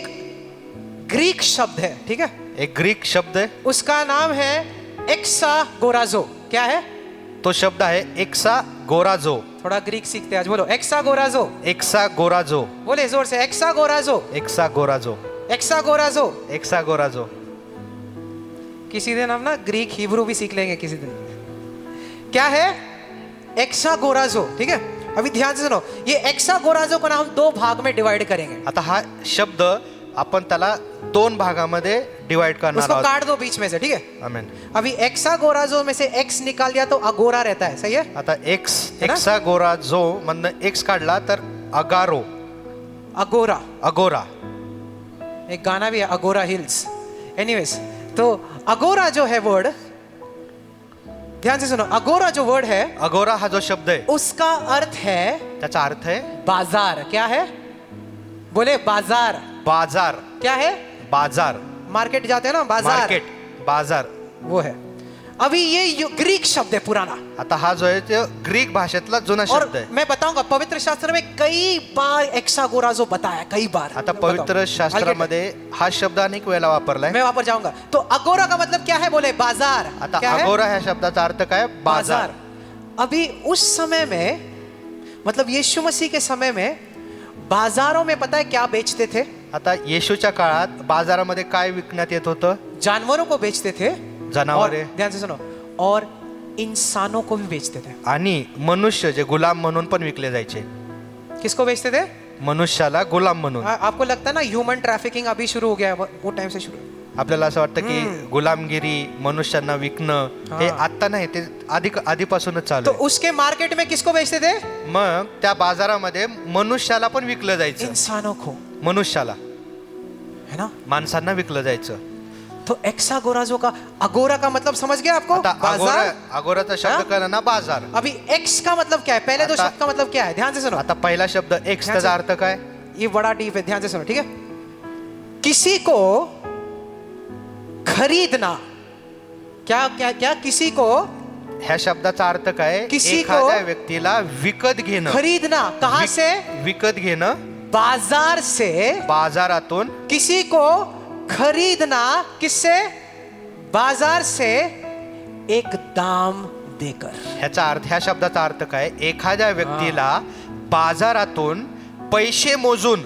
Speaker 1: ग्रीक शब्द है, ठीक है,
Speaker 2: एक ग्रीक शब्द आहे,
Speaker 1: उसका नाम है एक्सागोराजो. क्या है?
Speaker 2: तो शब्द आहे एक्सा गोराजो.
Speaker 1: थोड़ा ग्रीक सीखते हैं आज, बोलो एक्सागोराजो.
Speaker 2: एक्सा गोराजो.
Speaker 1: बोले जोर से, एक्सागोराजो.
Speaker 2: एक्सा गोराजो.
Speaker 1: एक्सागोराजो.
Speaker 2: एक्सा गोराजो.
Speaker 1: किसी दिन हम ना ग्रीक हिब्रू भी सीख लेंगे किसी दिन. क्या है? एक्सागोराजो. ठीक है, अभी ध्यान से सुनो. ये एक्सागोराजो को ना हम दो भाग में डिवाइड करेंगे.
Speaker 2: आता हा शब्द आपण त्याला दोन भागामध्ये डिवाइड करणार
Speaker 1: उसको
Speaker 2: आहोत.
Speaker 1: काट दो बीच में से, ठीक है.
Speaker 2: आमेन.
Speaker 1: अभी एक्सागोराजो में से एक्स निकाल दिया तो अगोरा रहता है, सही है.
Speaker 2: आता एक्स,
Speaker 1: है ना?
Speaker 2: एक्सा गोराजो मधनं एक्स काढला तर अगारो,
Speaker 1: अगोरा.
Speaker 2: अगोरा.
Speaker 1: एक गाना भी है, अगोरा हिल्स. एनीवेज, तो अगोरा जो है वर्ड, ध्यान से सुनो, अगोरा जो वर्ड है,
Speaker 2: अगोरा हा जो शब्द आहे
Speaker 1: उसका अर्थ है
Speaker 2: त्याचा अर्थ आहे
Speaker 1: बाजार. क्या है? बोले बाजार.
Speaker 2: बाजार.
Speaker 1: क्या है?
Speaker 2: बाजार.
Speaker 1: मार्केट जाते हैं ना, बाजार.
Speaker 2: मार्केट, बाजार.
Speaker 1: वो है. अभी ये ग्रीक शब्द है पुराना,
Speaker 2: आता हा जो आहे ते ग्रीक भाषेतला जुना
Speaker 1: और
Speaker 2: शब्द आहे.
Speaker 1: मैं बताऊंगा पवित्र शास्त्र में कई बार एक्सागोराजो बताया, कई बार.
Speaker 2: आता पवित्र शास्त्रामध्ये हा शब्द अनेक वेळेला वापरलाय.
Speaker 1: मैं वहां पर जाऊंगा. तो अगोरा का मतलब क्या है? बोले बाजार.
Speaker 2: आता
Speaker 1: क्या है?
Speaker 2: अगोरा ह्या शब्दाचा अर्थ काय? बाजार.
Speaker 1: अभी उस समय में, मतलब यीशु मसीह के समय में बाजारों में पता है क्या बेचते थे?
Speaker 2: आता येशूच्या काळात बाजारामध्ये काय विकण्यात येत होतं?
Speaker 1: जानवरों को बेचते थे,
Speaker 2: जनावरे,
Speaker 1: और ध्यान से सुनो, और इंसानों को भी बेचते थे.
Speaker 2: आणि मनुष्य जे गुलाम म्हणून पण विकले जायचे.
Speaker 1: किसको बेचते थे?
Speaker 2: मनुष्याला गुलाम म्हणून.
Speaker 1: आपको लगता है ना ह्यूमन ट्रैफिकिंग अभी शुरू हो गया है, वो टाइम से शुरू.
Speaker 2: आपल्याला असं वाटतं की गुलामगिरी, मनुष्यांना विकणं हे आता नाही, ते आधीपासूनच चालू
Speaker 1: तो
Speaker 2: आहे.
Speaker 1: उसके मार्केट में किसको बेचते थे?
Speaker 2: मग त्या बाजारामध्ये मनुष्याला पण विकलं जायचं.
Speaker 1: इंसानों को,
Speaker 2: मनुष्याला,
Speaker 1: है ना.
Speaker 2: माणसांना विकलं जायचं.
Speaker 1: तो एक्सागोराजो का, अगोरा का मतलब समझ गया आपको?
Speaker 2: आता
Speaker 1: बाजार.
Speaker 2: अगोराचा
Speaker 1: हाँ?
Speaker 2: शब्द कळला ना, बाजार.
Speaker 1: अभी एक्स का मतलब क्या है? पहले दो
Speaker 2: आता-
Speaker 1: शब्द का मतलब क्या है? ध्यान से सुनो,
Speaker 2: आता पहिला शब्द एक्स,
Speaker 1: ध्यान
Speaker 2: त्याचा
Speaker 1: से-
Speaker 2: अर्थ काय?
Speaker 1: ये बड़ा डीप है, ध्यान से सुनो, ठीक है. किसी को खरीदना. क्या क्या क्या? किसी को
Speaker 2: ह्या शब्दाचा अर्थ काय?
Speaker 1: किसी को
Speaker 2: एखाद्या व्यक्तीला विकत घेणं.
Speaker 1: खरीदना. कहां से?
Speaker 2: विकत घेणं,
Speaker 1: बाजार से.
Speaker 2: बाजारातून.
Speaker 1: किसी को खरीदना, किससे? बाजार से, एक दाम देकर.
Speaker 2: ह्याचा अर्थ, ह्या शब्दाचा अर्थ काय? एखाद्या व्यक्तीला बाजारातून पैसे मोजून,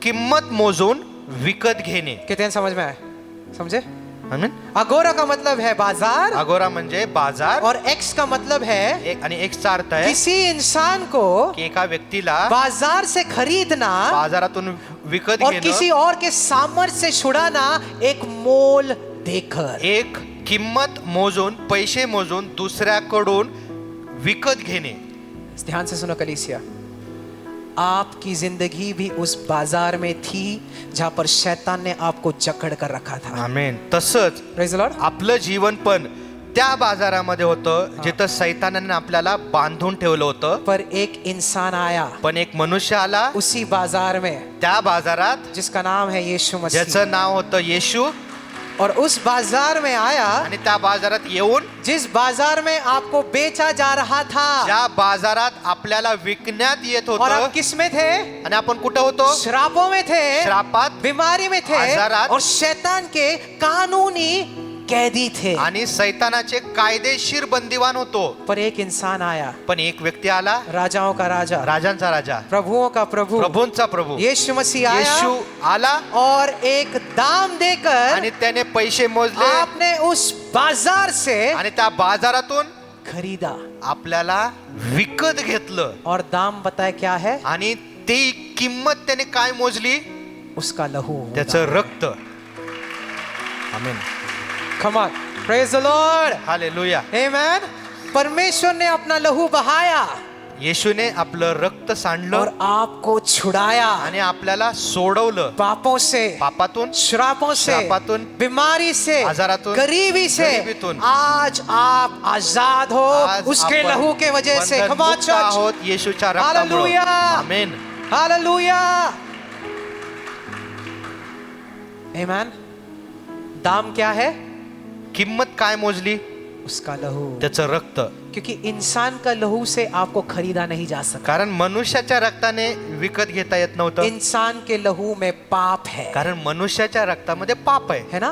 Speaker 2: किंमत मोजून विकत घेणे.
Speaker 1: कितने समझ में आए? समझे?
Speaker 2: आमीन.
Speaker 1: अगोरा का मतलब है बाजार,
Speaker 2: अगोरा म्हणजे बाजार,
Speaker 1: और एक्स का मतलब है
Speaker 2: आणि एक्सचा अर्थ आहे
Speaker 1: किसी इंसान को
Speaker 2: की एका व्यक्तीला
Speaker 1: बाजार से खरीदना
Speaker 2: बाजारातून विकत
Speaker 1: और किसी
Speaker 2: घेणं,
Speaker 1: और के सामर्थ्य से छुड़ाना, एक मोल देकर.
Speaker 2: एक किंमत मोजून, पैसे मोजून दुसऱ्याकडून विकत घेणे.
Speaker 1: ध्यान से सुनो कलीसिया, आपकी जिंदगी भी उस बाजार में थी जहां पर शैतान ने आपको जकड़ कर रखा था.
Speaker 2: आमेन. तसंच
Speaker 1: Praise the Lord.
Speaker 2: आपलं जीवन पण त्या बाजारामध्ये होतं जिथं सैतानाने आपल्याला बांधून ठेवलं होतं.
Speaker 1: पर एक इंसान आया
Speaker 2: पण एक मनुष्य आला
Speaker 1: उसी बाजार में
Speaker 2: त्या बाजारात
Speaker 1: जिसका नाम है यीशु मसीह.
Speaker 2: ज्याचं नाव होतं येशू.
Speaker 1: और उस बाजार में आया
Speaker 2: आणि त्या बाजारात येऊन
Speaker 1: जिस बाजार में आपको बेचा जा रहा था.
Speaker 2: ज्या बाजारात आपल्याला विकण्यात येत
Speaker 1: और
Speaker 2: होतं
Speaker 1: आप किस में थे?
Speaker 2: आणि आपण कुठं होतो?
Speaker 1: श्रापों में थे,
Speaker 2: श्रापात
Speaker 1: बीमारी में थे
Speaker 2: आजारात
Speaker 1: और शैतान के कानूनी कैदी थे.
Speaker 2: आणि सैतानाचे कायदेशीर बंदिवान होतो.
Speaker 1: पर एक इंसान आया,
Speaker 2: पण एक व्यक्ती आला,
Speaker 1: राजाओं का राजा,
Speaker 2: राजांचा राजा,
Speaker 1: प्रभुओं का प्रभु,
Speaker 2: प्रभूंचा प्रभू
Speaker 1: यीशु मसीह आया
Speaker 2: येशू आला
Speaker 1: और एक दाम देकर
Speaker 2: आणि त्याने पैसे मोजले
Speaker 1: आपने उस बाजार से
Speaker 2: आणि त्या बाजारातून
Speaker 1: खरीदा.
Speaker 2: आपल्याला विकत घेतलं.
Speaker 1: और दाम बताए क्या है?
Speaker 2: आणि ती किंमत त्याने काय मोजली?
Speaker 1: उसका लहू.
Speaker 2: त्याचं रक्त. आमेन.
Speaker 1: Come on, praise the Lord.
Speaker 2: Hallelujah.
Speaker 1: Amen. परमेश्वर ने अपना लहू बहाया
Speaker 2: येशूने आपलं रक्त सांडलं
Speaker 1: और आपको छुड़ाया
Speaker 2: आणि आपल्याला सोडवलं.
Speaker 1: पापों से,
Speaker 2: पापातून,
Speaker 1: श्रापों से,
Speaker 2: श्रापातून,
Speaker 1: बीमारी से,
Speaker 2: आजारातून,
Speaker 1: गरीबी से.
Speaker 2: गरिबीतून.
Speaker 1: आज आप आजाद हो
Speaker 2: आज
Speaker 1: उसके
Speaker 2: आपण
Speaker 1: लहू के वजह से. Come on,
Speaker 2: बंधनमुक्त
Speaker 1: church.
Speaker 2: आहोत येशूच्या रक्तामुळे.
Speaker 1: Hallelujah.
Speaker 2: आमेन.
Speaker 1: Hallelujah. Amen. दाम क्या है?
Speaker 2: किंमत काय मोजली?
Speaker 1: उसका लहू.
Speaker 2: त्याचं रक्त.
Speaker 1: क्योंकि इंसान का लहू से आपको खरीदा नहीं जा सकता.
Speaker 2: कारण मनुष्याच्या रक्ताने विकत घेता येत नव्हतं.
Speaker 1: इंसान के लहू में पाप है,
Speaker 2: कारण मनुष्याच्या रक्तामध्ये पाप आहे.
Speaker 1: है ना.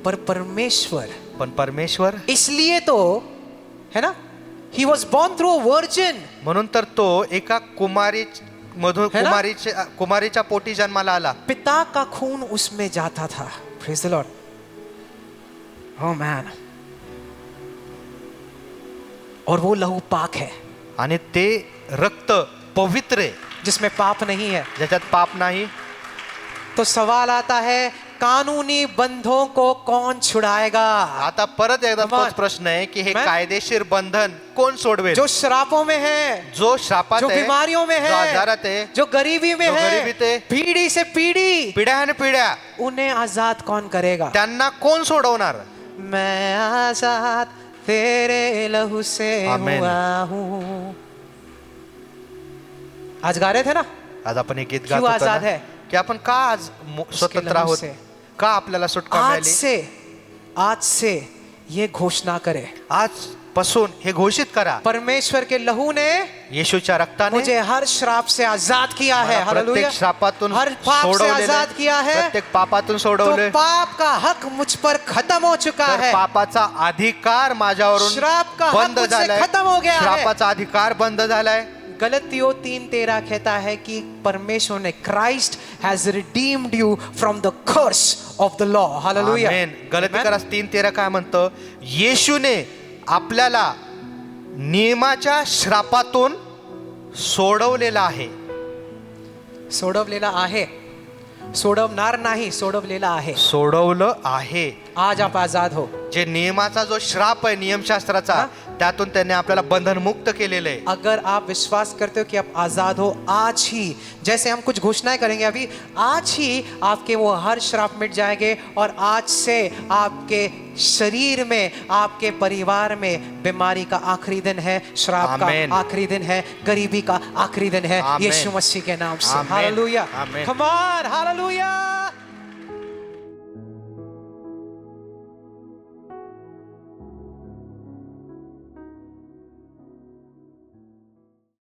Speaker 1: पर परमेश्वर,
Speaker 2: पण परमेश्वर,
Speaker 1: इसलिए तो है ना, he was born through a virgin.
Speaker 2: म्हणून तर तो एका मधून
Speaker 1: है ना?
Speaker 2: कुमारीच्या पोटी जन्माला आला.
Speaker 1: पिता का खून उसमें जाता था. Praise the Lord. Oh man. और वो लहू पाक है
Speaker 2: आणि ते रक्त पवित्र आहे
Speaker 1: जिसमें पाप नहीं है.
Speaker 2: ज्याच्यात पाप नाही.
Speaker 1: तो सवाल आता है, कानूनी बंधों को कौन छुड़ाएगा?
Speaker 2: आता परत एकदा
Speaker 1: Come on.
Speaker 2: तोच प्रश्न आहे की हे
Speaker 1: Amen.
Speaker 2: कायदेशीर बंधन कोण सोडवेल?
Speaker 1: जो श्रापों में है,
Speaker 2: जो शापात
Speaker 1: जो
Speaker 2: आहे,
Speaker 1: बीमारियों में
Speaker 2: जो
Speaker 1: है,
Speaker 2: आजारात आहे,
Speaker 1: जो गरीबी में
Speaker 2: जो
Speaker 1: है,
Speaker 2: गरीबीत है,
Speaker 1: पीढ़ी से पीढ़ी,
Speaker 2: पिढ्यान पिढ्या,
Speaker 1: उन्हें आजाद कौन करेगा?
Speaker 2: त्यांना कोण सोडवणार?
Speaker 1: मैं आजाद तेरे लहू से
Speaker 2: आमीन.
Speaker 1: हुआ हूँ. आज गा रहे थे ना,
Speaker 2: आज आपण एक गीत गात
Speaker 1: क्यों
Speaker 2: होतो
Speaker 1: आजाद
Speaker 2: ना,
Speaker 1: है?
Speaker 2: की आपण का आज स्वतंत्र
Speaker 1: लहू
Speaker 2: आहोत?
Speaker 1: से.
Speaker 2: का आपल्याला सुटका
Speaker 1: आज
Speaker 2: मिळाली?
Speaker 1: से ये घोषणा करे,
Speaker 2: आज पासून हे घोषित करा,
Speaker 1: परमेश्वर के लहू ने
Speaker 2: येशूच्या रक्ताने
Speaker 1: मुझे हर श्राप से आजाद किया है.
Speaker 2: मला प्रत्येक
Speaker 1: हालेलुया.
Speaker 2: श्रापातून
Speaker 1: हर पाप से
Speaker 2: सोडवलेलं
Speaker 1: आजाद
Speaker 2: आहे.
Speaker 1: किया है.
Speaker 2: प्रत्येक पापातून
Speaker 1: तो
Speaker 2: सोडवले.
Speaker 1: पाप का हक मुझ पर खत्म हो चुका
Speaker 2: तर
Speaker 1: है.
Speaker 2: पापाचा अधिकार माझ्यावरून
Speaker 1: श्राप का हक
Speaker 2: बंद
Speaker 1: मुझसे
Speaker 2: झालाय.
Speaker 1: खत्म हो गया है.
Speaker 2: श्रापाचा अधिकार बंद झालाय.
Speaker 1: गलतियों 3:13 कहता है कि परमेश्वर ने, Christ has redeemed you from the curse of the law. Hallelujah.
Speaker 2: Amen. गलतीकारास 3:13 काय म्हणतो? येशूने आपल्याला नियमाच्या श्रापातून सोडवलेला आहे.
Speaker 1: सोडवलेला आहे, सोडवणार नाही, सोडवलेला आहे.
Speaker 2: सोडवलं आहे.
Speaker 1: आज आप आजाद हो.
Speaker 2: जे नियमाचा जो श्राप आहे नियमशास्त्राचा, त्यातून त्यांनी आपल्याला बंधन मुक्त केलेलं आहे.
Speaker 1: अगर आप विश्वास करते हो कि आप आजाद हो, आज ही, जैसे हम कुछ घोषणाएं करेंगे अभी, आज ही आपके वो हर श्राप मिट जाएंगे और आज से आपके शरीर में, आपके परिवार में बीमारी का आखिरी दिन है, श्राप का
Speaker 2: आमीन.
Speaker 1: आखिरी दिन है, गरीबी का आखिरी दिन है,
Speaker 2: आमीन.
Speaker 1: यीशु मसीह के नाम से.
Speaker 2: आमीन.
Speaker 1: हालेलुया.
Speaker 2: आमीन.
Speaker 1: Come on. हालेलुया.